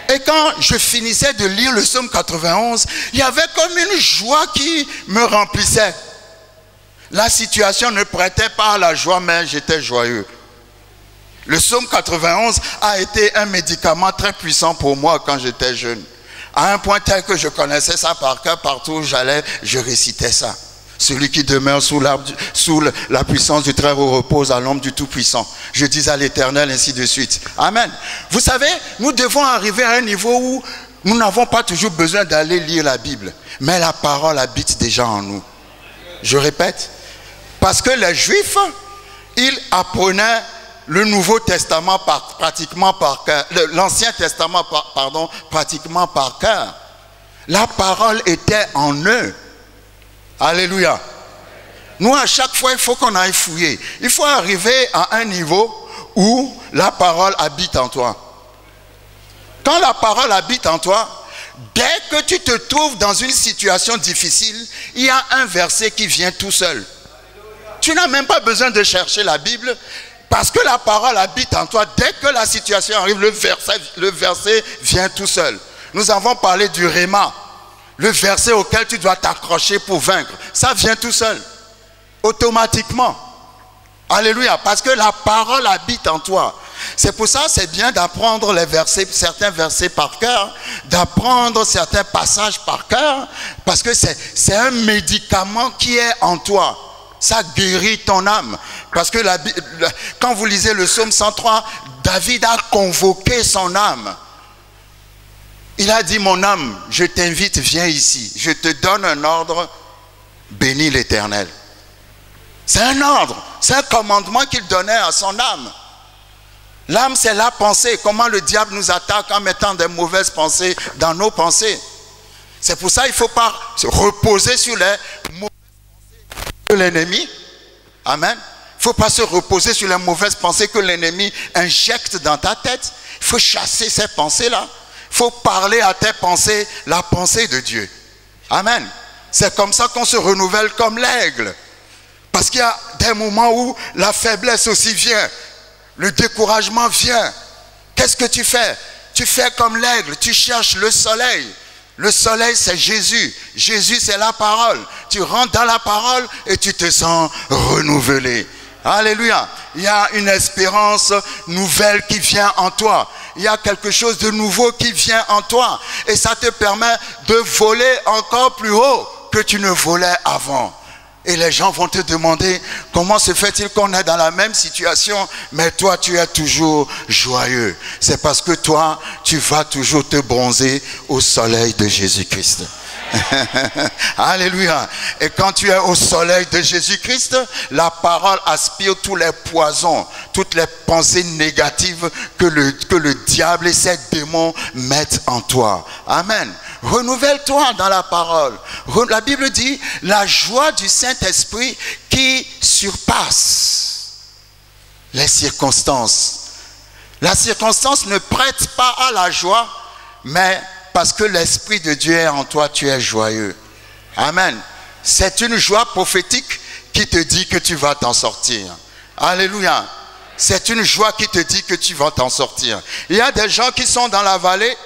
Et quand je finissais de lire le psaume 91, il y avait comme une joie qui me remplissait. La situation ne prêtait pas à la joie, mais j'étais joyeux. Le psaume 91 a été un médicament très puissant pour moi quand j'étais jeune. À un point tel que je connaissais ça par cœur, partout où j'allais, je récitais ça. Celui qui demeure sous la puissance du Très-Haut repose à l'ombre du Tout-Puissant. Je dis à l'Éternel, ainsi de suite. Amen. Vous savez, nous devons arriver à un niveau où nous n'avons pas toujours besoin d'aller lire la Bible. Mais la parole habite déjà en nous. Je répète. Parce que les Juifs, ils apprenaient le Nouveau Testament pratiquement par cœur. L'Ancien Testament, pardon, pratiquement par cœur. La parole était en eux. Alléluia. Nous, à chaque fois, il faut qu'on aille fouiller. Il faut arriver à un niveau où la parole habite en toi. Quand la parole habite en toi, dès que tu te trouves dans une situation difficile, il y a un verset qui vient tout seul. Tu n'as même pas besoin de chercher la Bible parce que la parole habite en toi. Dès que la situation arrive, le verset vient tout seul. Nous avons parlé du Réma, le verset auquel tu dois t'accrocher pour vaincre. Ça vient tout seul, automatiquement. Alléluia, parce que la parole habite en toi. C'est pour ça c'est bien d'apprendre les versets, certains versets par cœur, d'apprendre certains passages par cœur, parce que c'est un médicament qui est en toi. Ça guérit ton âme. Parce que quand vous lisez le psaume 103, David a convoqué son âme. Il a dit, mon âme, je t'invite, viens ici. Je te donne un ordre, bénis l'Éternel. C'est un ordre, c'est un commandement qu'il donnait à son âme. L'âme, c'est la pensée. Comment le diable nous attaque en mettant des mauvaises pensées dans nos pensées. C'est pour ça qu'il ne faut pas se reposer sur les mauvaises pensées de l'ennemi. Amen. Il ne faut pas se reposer sur les mauvaises pensées que l'ennemi injecte dans ta tête. Il faut chasser ces pensées-là. Il faut parler à tes pensées la pensée de Dieu. Amen. C'est comme ça qu'on se renouvelle comme l'aigle. Parce qu'il y a des moments où la faiblesse aussi vient. Le découragement vient. Qu'est-ce que tu fais? Tu fais comme l'aigle, tu cherches le soleil. Le soleil, c'est Jésus. Jésus, c'est la parole. Tu rentres dans la parole et tu te sens renouvelé. Alléluia. Il y a une espérance nouvelle qui vient en toi. Il y a quelque chose de nouveau qui vient en toi. Et ça te permet de voler encore plus haut que tu ne volais avant. Et les gens vont te demander, comment se fait-il qu'on est dans la même situation, mais toi tu es toujours joyeux? C'est parce que toi, tu vas toujours te bronzer au soleil de Jésus-Christ. Alléluia. Et quand tu es au soleil de Jésus-Christ, la parole aspire tous les poisons, toutes les pensées négatives que le diable et ses démons mettent en toi. Amen. Renouvelle-toi dans la parole. La Bible dit la joie du Saint-Esprit qui surpasse les circonstances. La circonstance ne prête pas à la joie, mais parce que l'Esprit de Dieu est en toi, tu es joyeux. Amen. C'est une joie prophétique qui te dit que tu vas t'en sortir. Alléluia. C'est une joie qui te dit que tu vas t'en sortir. Il y a des gens qui sont dans la vallée.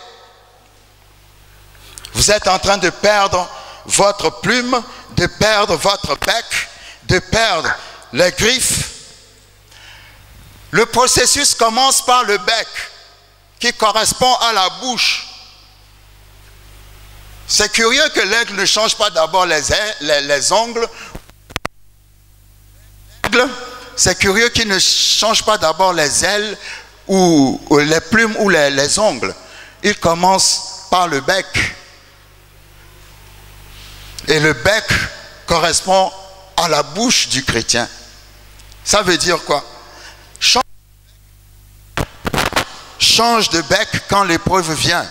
Vous êtes en train de perdre votre plume, de perdre votre bec, de perdre les griffes. Le processus commence par le bec, qui correspond à la bouche. C'est curieux que l'aigle ne change pas d'abord les ongles. C'est curieux qu'il ne change pas d'abord les ailes ou les plumes ou les ongles. Il commence par le bec. Et le bec correspond à la bouche du chrétien. Ça veut dire quoi? Change de bec quand l'épreuve vient.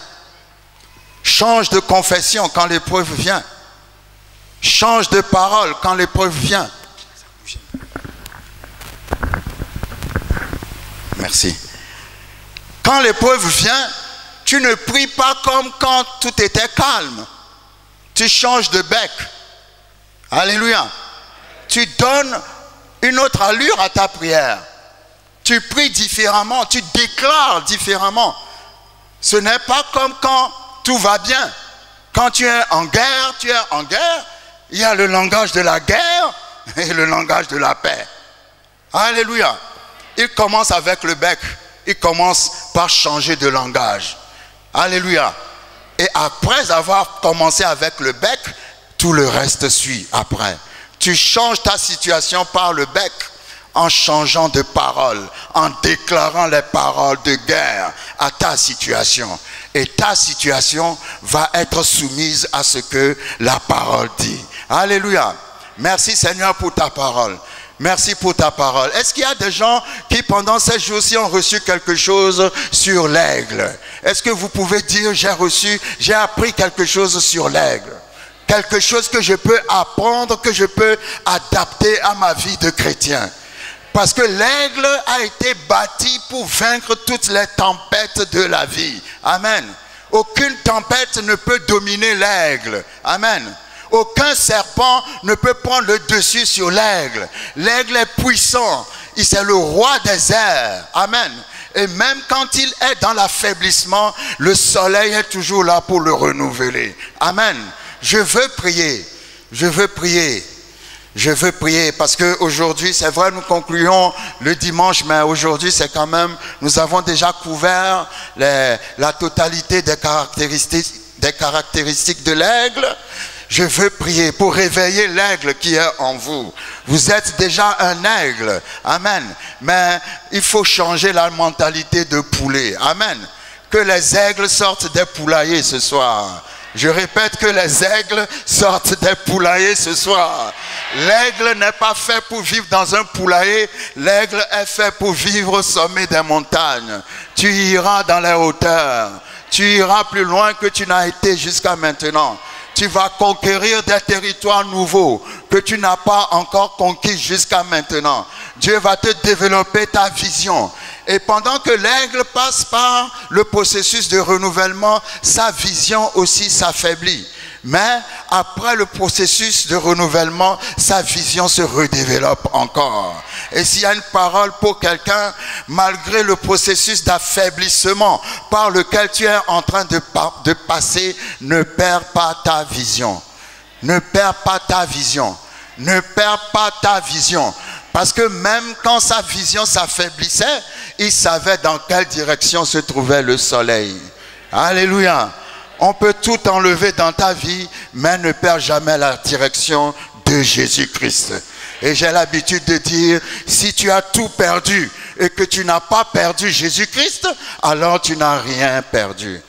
Change de confession quand l'épreuve vient. Change de parole quand l'épreuve vient. Merci. Quand l'épreuve vient, tu ne pries pas comme quand tout était calme. Tu changes de bec. Alléluia. Tu donnes une autre allure à ta prière. Tu pries différemment, tu déclares différemment. Ce n'est pas comme quand tout va bien. Quand tu es en guerre, tu es en guerre. Il y a le langage de la guerre et le langage de la paix. Alléluia. Il commence avec le bec. Il commence par changer de langage. Alléluia. Et après avoir commencé avec le bec, tout le reste suit après. Tu changes ta situation par le bec en changeant de parole, en déclarant les paroles de guerre à ta situation. Et ta situation va être soumise à ce que la parole dit. Alléluia. Merci Seigneur pour ta parole. Merci pour ta parole. Est-ce qu'il y a des gens qui pendant ces jours-ci ont reçu quelque chose sur l'aigle? Est-ce que vous pouvez dire j'ai appris quelque chose sur l'aigle? Quelque chose que je peux apprendre, que je peux adapter à ma vie de chrétien. Parce que l'aigle a été bâti pour vaincre toutes les tempêtes de la vie. Amen. Aucune tempête ne peut dominer l'aigle. Amen. Aucun serpent ne peut prendre le dessus sur l'aigle. L'aigle est puissant. C'est le roi des airs. Amen. Et même quand il est dans l'affaiblissement, le soleil est toujours là pour le renouveler. Amen. Je veux prier. Je veux prier. Je veux prier parce qu'aujourd'hui, c'est vrai, nous concluons le dimanche, mais aujourd'hui, c'est quand même, nous avons déjà couvert la totalité des caractéristiques de l'aigle. Je veux prier pour réveiller l'aigle qui est en vous. Vous êtes déjà un aigle. Amen. Mais il faut changer la mentalité de poulet. Amen. Que les aigles sortent des poulaillers ce soir. Je répète que les aigles sortent des poulaillers ce soir. L'aigle n'est pas fait pour vivre dans un poulailler. L'aigle est fait pour vivre au sommet des montagnes. Tu iras dans les hauteurs. Tu iras plus loin que tu n'as été jusqu'à maintenant. Tu vas conquérir des territoires nouveaux que tu n'as pas encore conquis jusqu'à maintenant. Dieu va te développer ta vision. Et pendant que l'aigle passe par le processus de renouvellement, sa vision aussi s'affaiblit. Mais après le processus de renouvellement, sa vision se redéveloppe encore. Et s'il y a une parole pour quelqu'un, malgré le processus d'affaiblissement par lequel tu es en train de passer, ne perds pas ta vision. Ne perds pas ta vision. Ne perds pas ta vision. Parce que même quand sa vision s'affaiblissait, il savait dans quelle direction se trouvait le soleil. Alléluia. On peut tout enlever dans ta vie, mais ne perds jamais la direction de Jésus-Christ. Et j'ai l'habitude de dire, si tu as tout perdu et que tu n'as pas perdu Jésus-Christ, alors tu n'as rien perdu.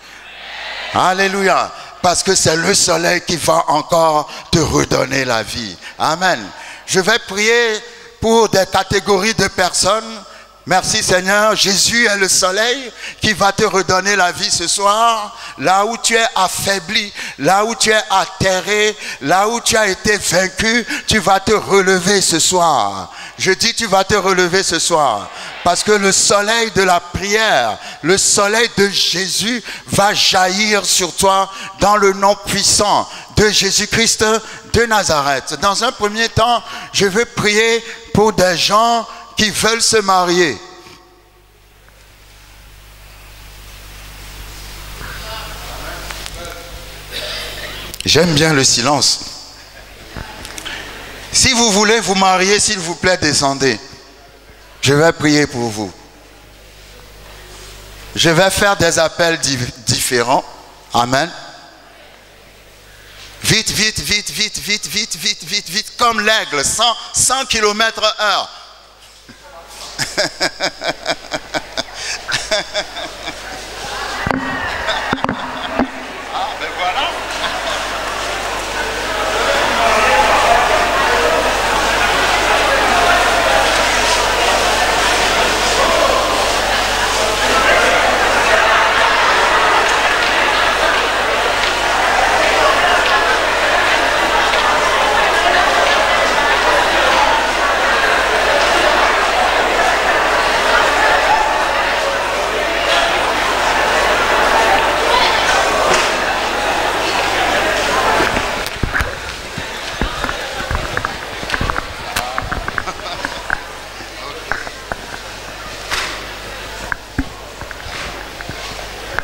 Alléluia. Parce que c'est le soleil qui va encore te redonner la vie. Amen. Je vais prier pour des catégories de personnes. Merci Seigneur, Jésus est le soleil qui va te redonner la vie ce soir. Là où tu es affaibli, là où tu es atterré, là où tu as été vaincu, tu vas te relever ce soir. Je dis tu vas te relever ce soir. Parce que le soleil de la prière, le soleil de Jésus va jaillir sur toi dans le nom puissant de Jésus-Christ de Nazareth. Dans un premier temps, je veux prier pour des gens qui veulent se marier. J'aime bien le silence. Si vous voulez vous marier, s'il vous plaît, descendez. Je vais prier pour vous. Je vais faire des appels différents. Amen. Vite, vite, vite, vite, vite, vite, vite, vite, vite, comme l'aigle, 100 km/h. Ben voilà.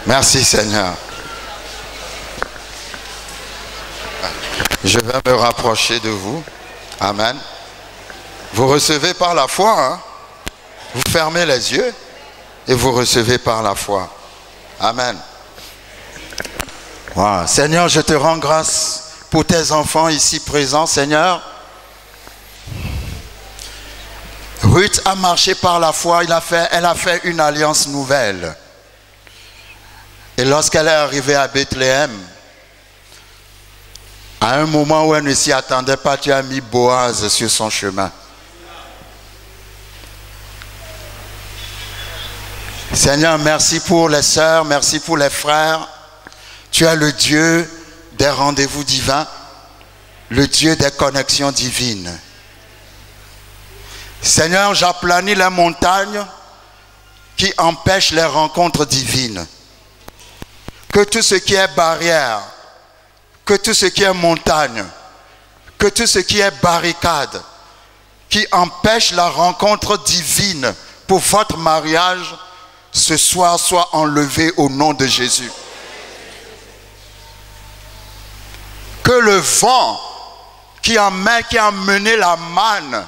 Merci Seigneur. Je vais me rapprocher de vous. Amen. Vous recevez par la foi. Hein? Vous fermez les yeux et vous recevez par la foi. Amen. Wow. Seigneur, je te rends grâce pour tes enfants ici présents, Seigneur. Ruth a marché par la foi. Elle a fait une alliance nouvelle. Et lorsqu'elle est arrivée à Bethléem, à un moment où elle ne s'y attendait pas, tu as mis Boaz sur son chemin. Seigneur, merci pour les sœurs, merci pour les frères. Tu es le Dieu des rendez-vous divins, le Dieu des connexions divines. Seigneur, j'aplanis les montagnes qui empêchent les rencontres divines. Que tout ce qui est barrière, que tout ce qui est montagne, que tout ce qui est barricade, qui empêche la rencontre divine pour votre mariage, ce soir soit enlevé au nom de Jésus. Que le vent qui a mené la manne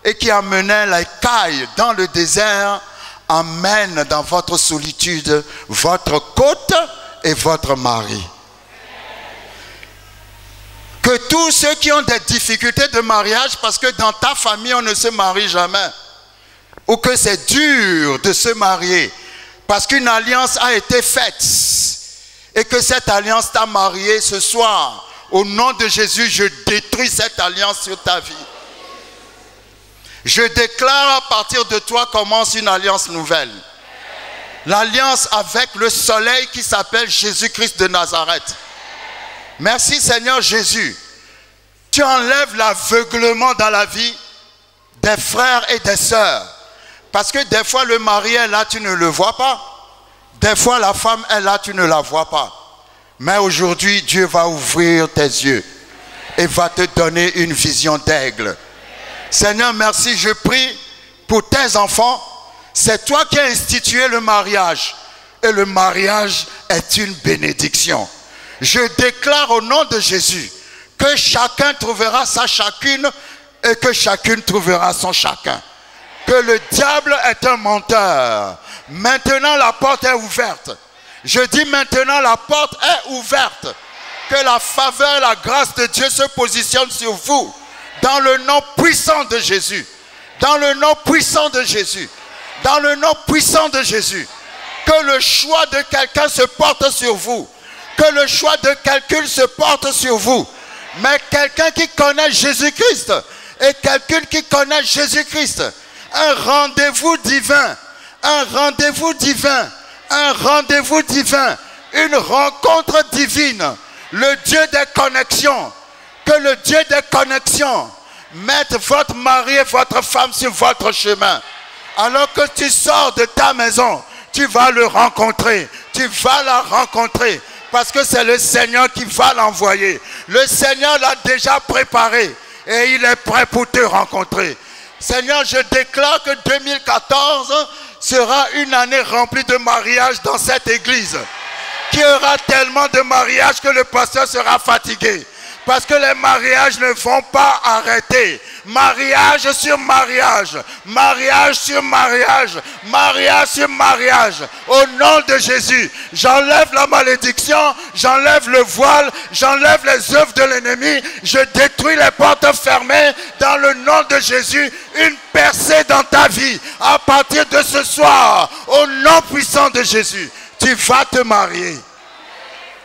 et qui a mené la caille dans le désert amène dans votre solitude votre côte et votre mari. Que tous ceux qui ont des difficultés de mariage, parce que dans ta famille on ne se marie jamais, ou que c'est dur de se marier, parce qu'une alliance a été faite, et que cette alliance t'a marié ce soir, au nom de Jésus, je détruis cette alliance sur ta vie. Je déclare à partir de toi commence une alliance nouvelle. L'alliance avec le soleil qui s'appelle Jésus-Christ de Nazareth. Merci Seigneur Jésus. Tu enlèves l'aveuglement dans la vie des frères et des sœurs. Parce que des fois le mari est là, tu ne le vois pas. Des fois la femme est là, tu ne la vois pas. Mais aujourd'hui, Dieu va ouvrir tes yeux. et va te donner une vision d'aigle. Seigneur, merci, je prie pour tes enfants. C'est toi qui as institué le mariage. Et le mariage est une bénédiction. Je déclare au nom de Jésus que chacun trouvera sa chacune et que chacune trouvera son chacun. Que le diable est un menteur. Maintenant la porte est ouverte. Je dis maintenant la porte est ouverte. Que la faveur et la grâce de Dieu se positionnent sur vous. Dans le nom puissant de Jésus. Dans le nom puissant de Jésus. Dans le nom puissant de Jésus. Que le choix de quelqu'un se porte sur vous. Que le choix de quelqu'un se porte sur vous. Mais quelqu'un qui connaît Jésus-Christ et quelqu'un qui connaît Jésus-Christ. Un rendez-vous divin. Un rendez-vous divin. Un rendez-vous divin. Une rencontre divine. Le Dieu des connexions. Que le Dieu des connexions mette votre mari et votre femme sur votre chemin. Alors que tu sors de ta maison, tu vas le rencontrer. Tu vas la rencontrer. Parce que c'est le Seigneur qui va l'envoyer. Le Seigneur l'a déjà préparé. Et il est prêt pour te rencontrer. Seigneur, je déclare que 2014 sera une année remplie de mariages dans cette église. Qu'il y aura tellement de mariages que le pasteur sera fatigué. Parce que les mariages ne vont pas arrêter. Mariage sur mariage. Mariage sur mariage. Mariage sur mariage. Au nom de Jésus, j'enlève la malédiction. J'enlève le voile. J'enlève les œuvres de l'ennemi. Je détruis les portes fermées. Dans le nom de Jésus, une percée dans ta vie. À partir de ce soir, au nom puissant de Jésus, tu vas te marier.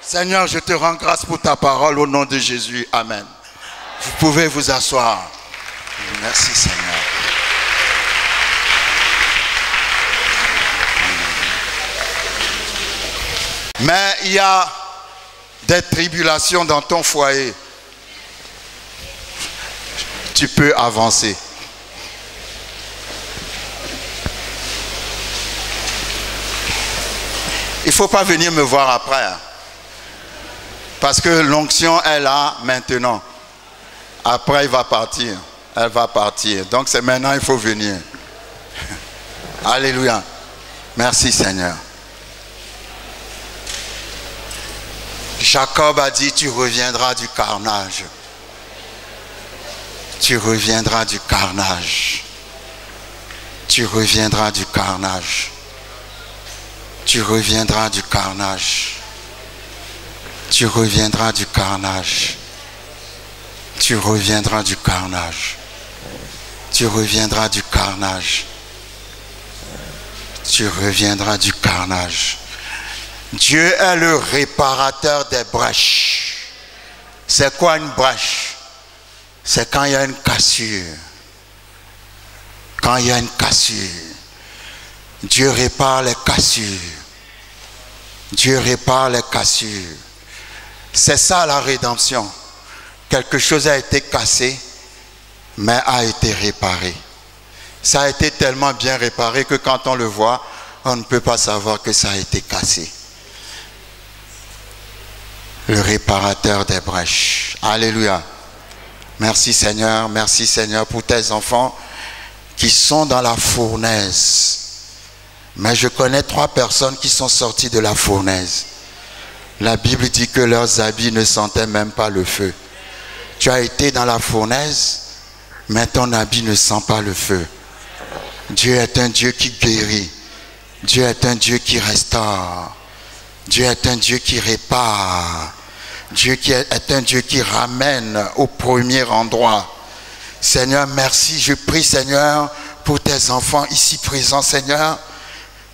Seigneur, je te rends grâce pour ta parole au nom de Jésus. Amen. Vous pouvez vous asseoir. Merci Seigneur. Mais il y a des tribulations dans ton foyer. Tu peux avancer. Il ne faut pas venir me voir après. Parce que l'onction est là maintenant. Après, il va partir. Elle va partir. Donc c'est maintenant il faut venir. Alléluia. Merci Seigneur. Jacob a dit, tu reviendras du carnage. Tu reviendras du carnage. Tu reviendras du carnage. Tu reviendras du carnage. Tu reviendras du carnage. Tu reviendras du carnage. Tu reviendras du carnage. Tu reviendras du carnage. Dieu est le réparateur des brèches. C'est quoi une brèche? C'est quand il y a une cassure. Quand il y a une cassure. Dieu répare les cassures. Dieu répare les cassures. C'est ça la rédemption. Quelque chose a été cassé, mais a été réparé. Ça a été tellement bien réparé que quand on le voit, on ne peut pas savoir que ça a été cassé. Le réparateur des brèches. Alléluia. Merci Seigneur pour tes enfants qui sont dans la fournaise. Mais je connais 3 personnes qui sont sorties de la fournaise. La Bible dit que leurs habits ne sentaient même pas le feu. Tu as été dans la fournaise, mais ton habit ne sent pas le feu. Dieu est un Dieu qui guérit. Dieu est un Dieu qui restaure. Dieu est un Dieu qui répare. Dieu est un Dieu qui ramène au premier endroit. Seigneur, merci. Je prie, Seigneur, pour tes enfants ici présents, Seigneur.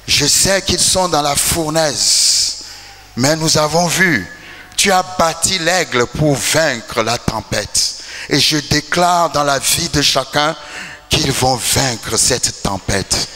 Je sais qu'ils sont dans la fournaise. Mais nous avons vu, tu as bâti l'aigle pour vaincre la tempête. Et je déclare dans la vie de chacun qu'ils vont vaincre cette tempête.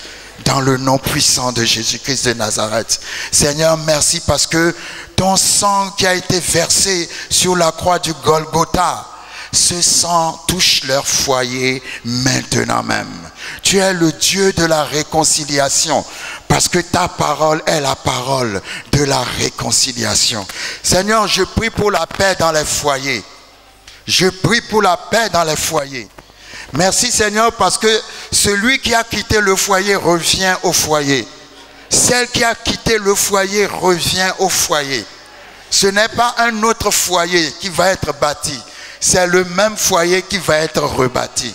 Dans le nom puissant de Jésus-Christ de Nazareth. Seigneur, merci parce que ton sang qui a été versé sur la croix du Golgotha, ce sang touche leur foyer maintenant même. Tu es le Dieu de la réconciliation. Parce que ta parole est la parole de la réconciliation. Seigneur, je prie pour la paix dans les foyers. Je prie pour la paix dans les foyers. Merci Seigneur parce que celui qui a quitté le foyer revient au foyer. Celle qui a quitté le foyer revient au foyer. Ce n'est pas un autre foyer qui va être bâti. C'est le même foyer qui va être rebâti.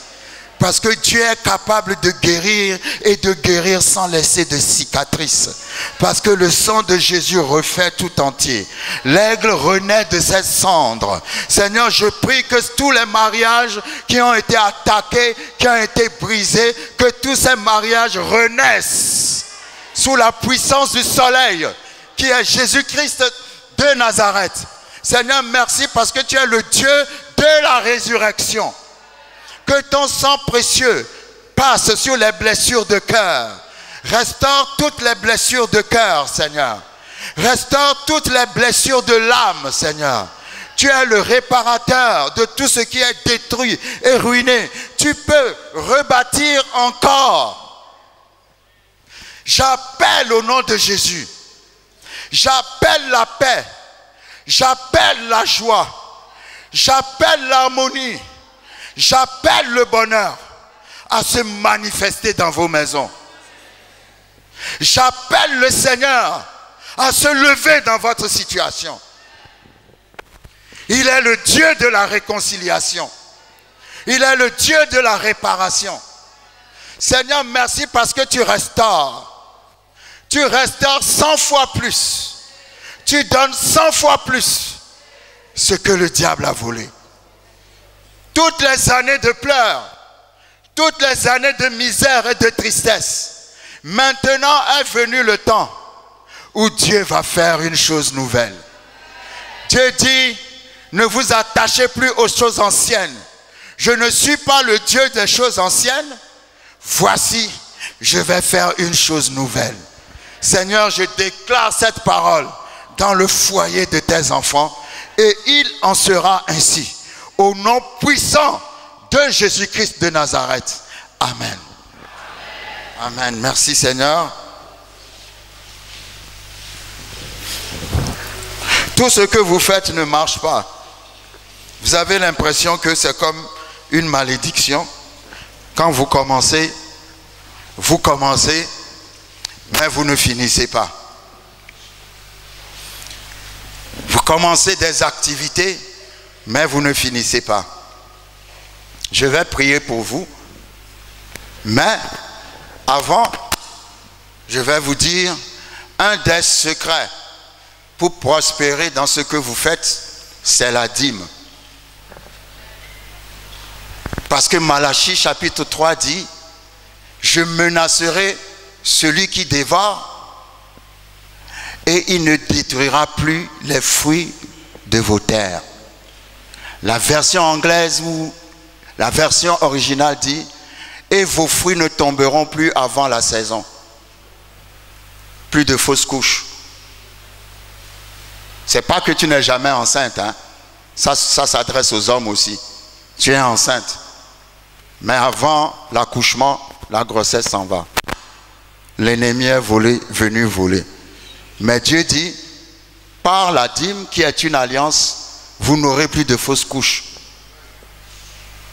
Parce que Dieu est capable de guérir et de guérir sans laisser de cicatrices. Parce que le sang de Jésus refait tout entier. L'aigle renaît de ses cendres. Seigneur, je prie que tous les mariages qui ont été attaqués, qui ont été brisés, que tous ces mariages renaissent sous la puissance du soleil qui est Jésus-Christ de Nazareth. Seigneur, merci parce que tu es le Dieu de la résurrection. Que ton sang précieux passe sur les blessures de cœur. Restaure toutes les blessures de cœur, Seigneur. Restaure toutes les blessures de l'âme, Seigneur. Tu es le réparateur de tout ce qui est détruit et ruiné. Tu peux rebâtir encore. J'appelle au nom de Jésus. J'appelle la paix. J'appelle la joie. J'appelle l'harmonie. J'appelle le bonheur à se manifester dans vos maisons. J'appelle le Seigneur à se lever dans votre situation. Il est le Dieu de la réconciliation. Il est le Dieu de la réparation. Seigneur, merci parce que tu restaures. Tu restaures 100 fois plus. Tu donnes 100 fois plus ce que le diable a volé. Toutes les années de pleurs, toutes les années de misère et de tristesse, maintenant est venu le temps où Dieu va faire une chose nouvelle. Dieu dit, ne vous attachez plus aux choses anciennes. Je ne suis pas le Dieu des choses anciennes. Voici, je vais faire une chose nouvelle. Seigneur, je déclare cette parole dans le foyer de tes enfants et il en sera ainsi. Au nom puissant de Jésus-Christ de Nazareth. Amen. Amen. Merci Seigneur. Tout ce que vous faites ne marche pas. Vous avez l'impression que c'est comme une malédiction. Quand vous commencez, mais vous ne finissez pas. Vous commencez des activités, mais vous ne finissez pas. Je vais prier pour vous. Mais avant, je vais vous dire un des secrets pour prospérer dans ce que vous faites, c'est la dîme. Parce que Malachie chapitre 3 dit, je menacerai celui qui dévore et il ne détruira plus les fruits de vos terres. La version anglaise ou la version originale dit, et vos fruits ne tomberont plus avant la saison. Plus de fausses couches. C'est pas que tu n'es jamais enceinte, hein? Ça s'adresse aux hommes aussi. Tu es enceinte. Mais avant l'accouchement, la grossesse s'en va. L'ennemi est venu voler. Mais Dieu dit, par la dîme qui est une alliance, vous n'aurez plus de fausses couches.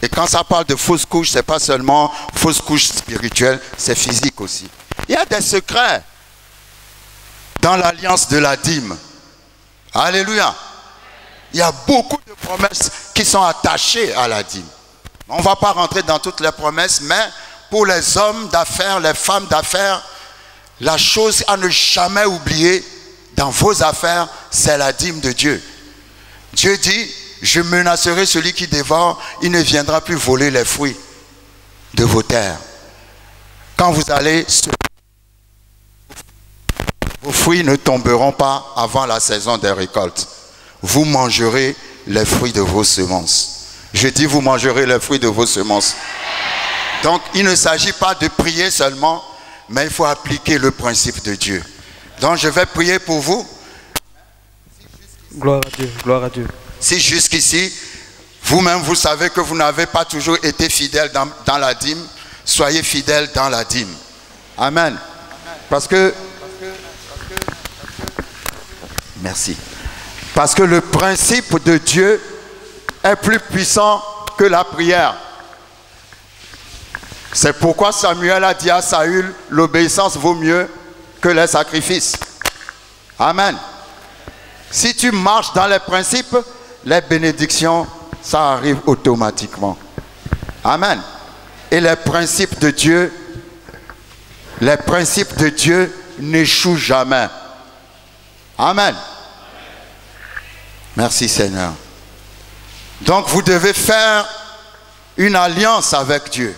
Et quand ça parle de fausses couches, ce n'est pas seulement fausses couches spirituelles, c'est physique aussi. Il y a des secrets dans l'alliance de la dîme. Alléluia. Il y a beaucoup de promesses qui sont attachées à la dîme. On ne va pas rentrer dans toutes les promesses, mais pour les hommes d'affaires, les femmes d'affaires, la chose à ne jamais oublier dans vos affaires, c'est la dîme de Dieu. Dieu dit, je menacerai celui qui dévore, il ne viendra plus voler les fruits de vos terres. Quand vous allez, vos fruits ne tomberont pas avant la saison des récoltes. Vous mangerez les fruits de vos semences. Je dis, vous mangerez les fruits de vos semences. Donc, il ne s'agit pas de prier seulement, mais il faut appliquer le principe de Dieu. Donc, je vais prier pour vous.
Gloire à Dieu, gloire à Dieu.
Si jusqu'ici, vous-même, vous savez que vous n'avez pas toujours été fidèle dans la dîme, soyez fidèles dans la dîme. Amen. Parce que... Merci. Parce que le principe de Dieu est plus puissant que la prière. C'est pourquoi Samuel a dit à Saül, l'obéissance vaut mieux que les sacrifices. Amen. Si tu marches dans les principes, les bénédictions, ça arrive automatiquement. Amen. Et les principes de Dieu n'échouent jamais. Amen. Merci Seigneur. Donc vous devez faire une alliance avec Dieu,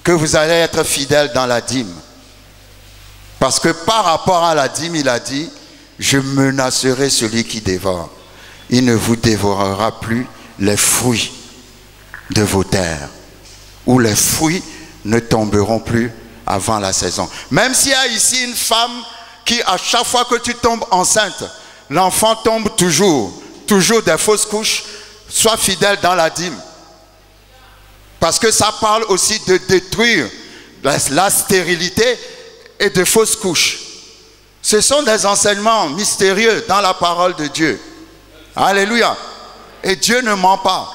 que vous allez être fidèle dans la dîme. Parce que par rapport à la dîme, il a dit, je menacerai celui qui dévore. Il ne vous dévorera plus les fruits de vos terres, ou les fruits ne tomberont plus avant la saison. Même s'il y a ici une femme qui, à chaque fois que tu tombes enceinte, l'enfant tombe toujours des fausses couches, sois fidèle dans la dîme. Parce que ça parle aussi de détruire la stérilité et de fausses couches. Ce sont des enseignements mystérieux dans la parole de Dieu. Alléluia. Et Dieu ne ment pas.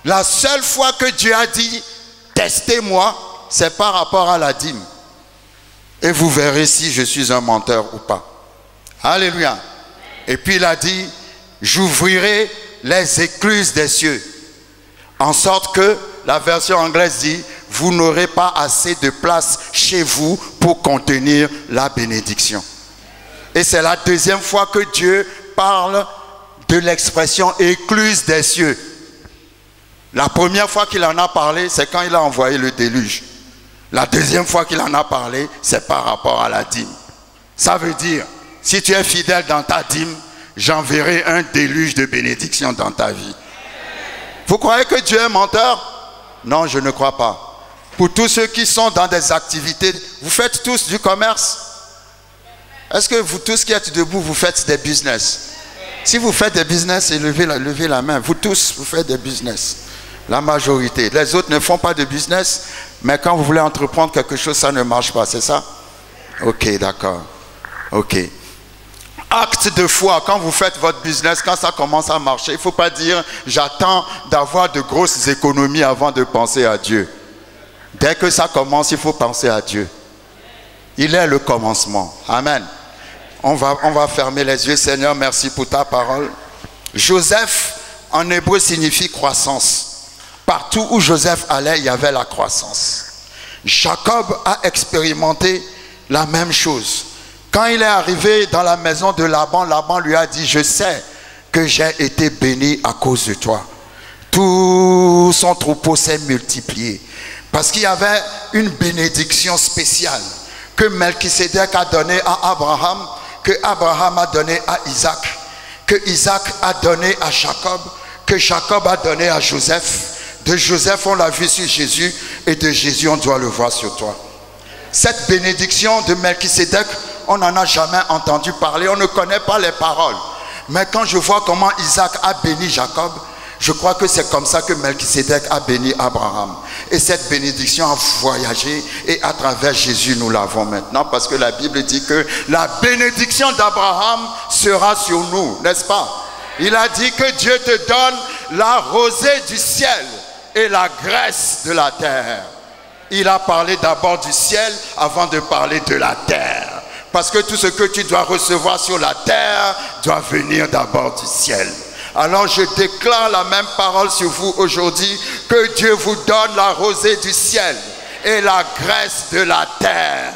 La seule fois que Dieu a dit « Testez-moi », c'est par rapport à la dîme. Et vous verrez si je suis un menteur ou pas. Alléluia. Et puis il a dit « J'ouvrirai les écluses des cieux ». En sorte que, la version anglaise dit « Vous n'aurez pas assez de place chez vous pour contenir la bénédiction ». Et c'est la deuxième fois que Dieu parle de l'expression « écluse des cieux ». La première fois qu'il en a parlé, c'est quand il a envoyé le déluge. La deuxième fois qu'il en a parlé, c'est par rapport à la dîme. Ça veut dire, si tu es fidèle dans ta dîme, j'enverrai un déluge de bénédiction dans ta vie. Vous croyez que Dieu est menteur? Non, je ne crois pas. Pour tous ceux qui sont dans des activités, vous faites tous du commerce? Est-ce que vous tous qui êtes debout, vous faites des business? Si vous faites des business, levez la main. Vous tous, vous faites des business. La majorité. Les autres ne font pas de business, mais quand vous voulez entreprendre quelque chose, ça ne marche pas, c'est ça? Ok, d'accord. Ok. Acte de foi, quand vous faites votre business, quand ça commence à marcher, il ne faut pas dire « j'attends d'avoir de grosses économies avant de penser à Dieu ». Dès que ça commence, il faut penser à Dieu. Il est le commencement. Amen. On va fermer les yeux. Seigneur, merci pour ta parole. Joseph, en hébreu, signifie croissance. Partout où Joseph allait, il y avait la croissance. Jacob a expérimenté la même chose. Quand il est arrivé dans la maison de Laban, Laban lui a dit « Je sais que j'ai été béni à cause de toi. » Tout son troupeau s'est multiplié. Parce qu'il y avait une bénédiction spéciale que Melchisédek a donnée à Abraham, que Abraham a donné à Isaac, que Isaac a donné à Jacob, que Jacob a donné à Joseph. De Joseph, on l'a vu sur Jésus, et de Jésus, on doit le voir sur toi. Cette bénédiction de Melchisédek, on n'en a jamais entendu parler, on ne connaît pas les paroles. Mais quand je vois comment Isaac a béni Jacob, je crois que c'est comme ça que Melchisédek a béni Abraham. Et cette bénédiction a voyagé, et à travers Jésus, nous l'avons maintenant, parce que la Bible dit que la bénédiction d'Abraham sera sur nous, n'est-ce pas? Il a dit que Dieu te donne la rosée du ciel et la graisse de la terre. Il a parlé d'abord du ciel avant de parler de la terre. Parce que tout ce que tu dois recevoir sur la terre doit venir d'abord du ciel. Alors je déclare la même parole sur vous aujourd'hui, que Dieu vous donne la rosée du ciel et la graisse de la terre.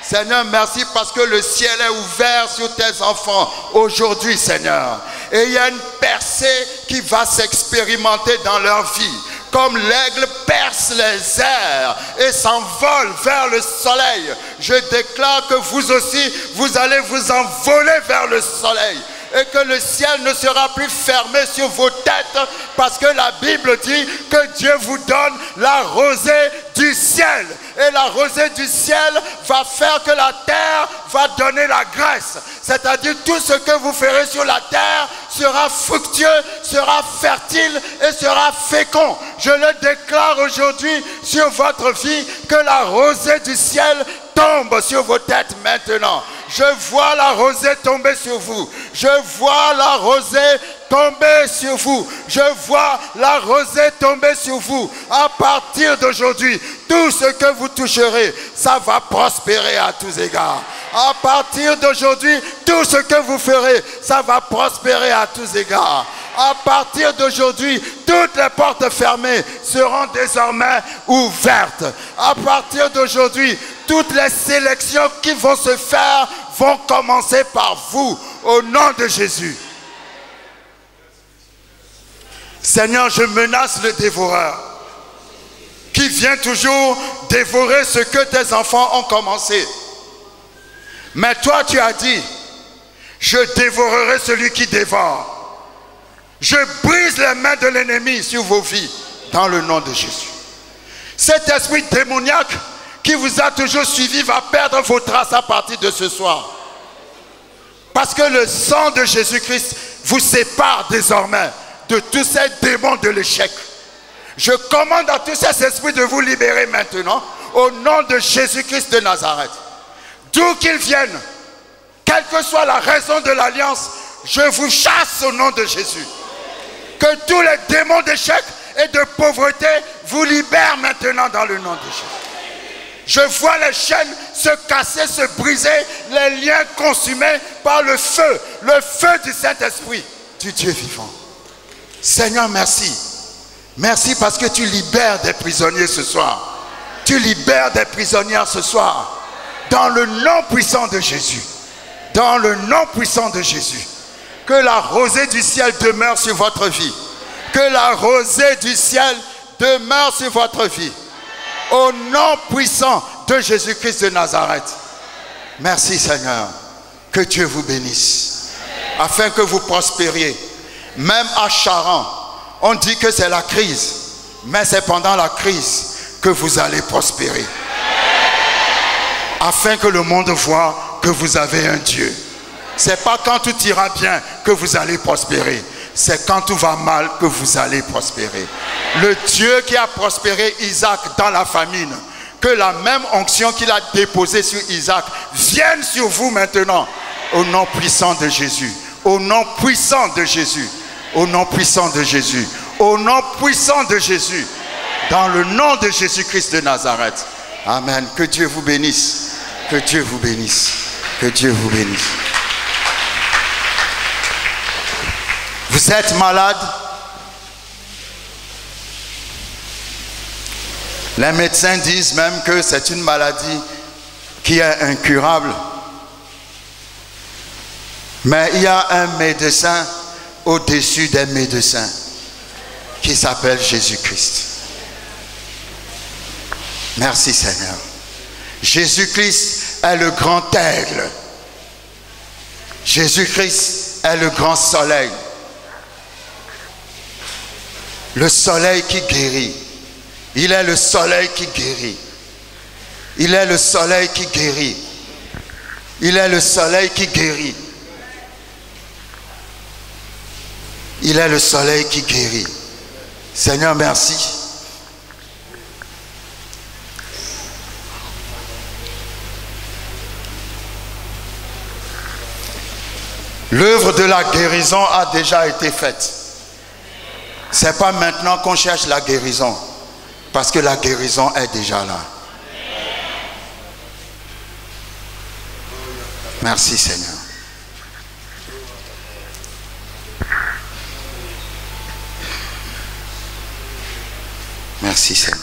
Seigneur, merci parce que le ciel est ouvert sur tes enfants aujourd'hui, Seigneur. Et il y a une percée qui va s'expérimenter dans leur vie. Comme l'aigle perce les airs et s'envole vers le soleil, je déclare que vous aussi, vous allez vous envoler vers le soleil. Et que le ciel ne sera plus fermé sur vos têtes, parce que la Bible dit que Dieu vous donne la rosée du ciel. Et la rosée du ciel va faire que la terre va donner la graisse. C'est-à-dire tout ce que vous ferez sur la terre sera fructueux, sera fertile et sera fécond. Je le déclare aujourd'hui sur votre vie, que la rosée du ciel tombe sur vos têtes maintenant. Je vois la rosée tomber sur vous. Je vois la rosée tomber sur vous. Je vois la rosée tomber sur vous. À partir d'aujourd'hui, tout ce que vous toucherez, ça va prospérer à tous égards. À partir d'aujourd'hui, tout ce que vous ferez, ça va prospérer à tous égards. À partir d'aujourd'hui, toutes les portes fermées seront désormais ouvertes. À partir d'aujourd'hui, toutes les sélections qui vont se faire vont commencer par vous, au nom de Jésus. Seigneur, je menace le dévoreur qui vient toujours dévorer ce que tes enfants ont commencé. Mais toi, tu as dit, je dévorerai celui qui dévore. Je brise les mains de l'ennemi sur vos vies, dans le nom de Jésus. Cet esprit démoniaque qui vous a toujours suivi va perdre vos traces à partir de ce soir. Parce que le sang de Jésus-Christ vous sépare désormais de tous ces démons de l'échec. Je commande à tous ces esprits de vous libérer maintenant, au nom de Jésus-Christ de Nazareth. D'où qu'ils viennent, quelle que soit la raison de l'alliance, je vous chasse au nom de Jésus. Que tous les démons d'échec et de pauvreté vous libèrent maintenant dans le nom de Jésus. Je vois les chaînes se casser, se briser, les liens consumés par le feu du Saint-Esprit, du Dieu vivant. Seigneur, merci. Merci parce que tu libères des prisonniers ce soir. Tu libères des prisonnières ce soir. Dans le nom puissant de Jésus. Dans le nom puissant de Jésus. Que la rosée du ciel demeure sur votre vie. Que la rosée du ciel demeure sur votre vie. Au nom puissant de Jésus-Christ de Nazareth. Merci Seigneur. Que Dieu vous bénisse. Afin que vous prospériez. Même à Charan, on dit que c'est la crise. Mais c'est pendant la crise que vous allez prospérer. Afin que le monde voit que vous avez un Dieu. C'est pas quand tout ira bien que vous allez prospérer. C'est quand tout va mal que vous allez prospérer. Le Dieu qui a prospéré Isaac dans la famine, que la même onction qu'il a déposée sur Isaac vienne sur vous maintenant. Au nom puissant de Jésus. Au nom puissant de Jésus. Au nom puissant de Jésus. Au nom puissant de Jésus. Dans le nom de Jésus-Christ de Nazareth. Amen. Que Dieu vous bénisse. Que Dieu vous bénisse. Que Dieu vous bénisse. Vous êtes malade. Les médecins disent même que c'est une maladie qui est incurable. Mais il y a un médecin au-dessus des médecins qui s'appelle Jésus-Christ. Merci Seigneur. Jésus-Christ est le grand aigle. Jésus-Christ est le grand soleil. Le soleil qui guérit. Il est le soleil qui guérit. Il est le soleil qui guérit. Il est le soleil qui guérit. Il est le soleil qui guérit. Seigneur, merci. L'œuvre de la guérison a déjà été faite. Ce n'est pas maintenant qu'on cherche la guérison, parce que la guérison est déjà là. Merci Seigneur. Merci Seigneur.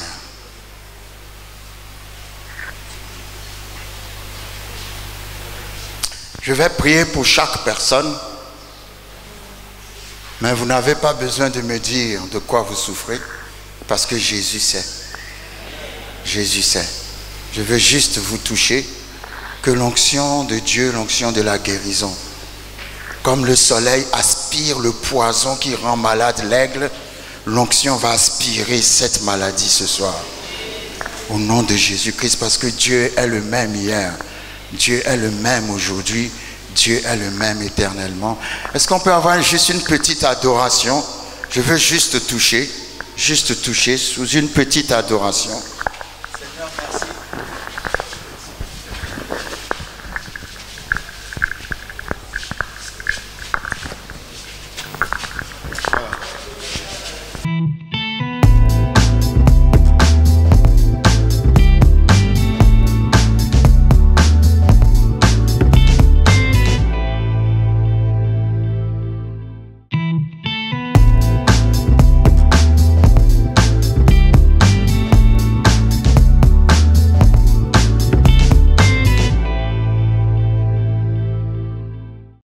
Je vais prier pour chaque personne, mais vous n'avez pas besoin de me dire de quoi vous souffrez, parce que Jésus sait. Jésus sait. Je veux juste vous toucher, que l'onction de Dieu, l'onction de la guérison, comme le soleil aspire le poison qui rend malade l'aigle, l'onction va aspirer cette maladie ce soir. Au nom de Jésus-Christ, parce que Dieu est le même hier. Dieu est le même aujourd'hui. Dieu est le même éternellement. Est-ce qu'on peut avoir juste une petite adoration? Je veux juste toucher sous une petite adoration. Seigneur, merci.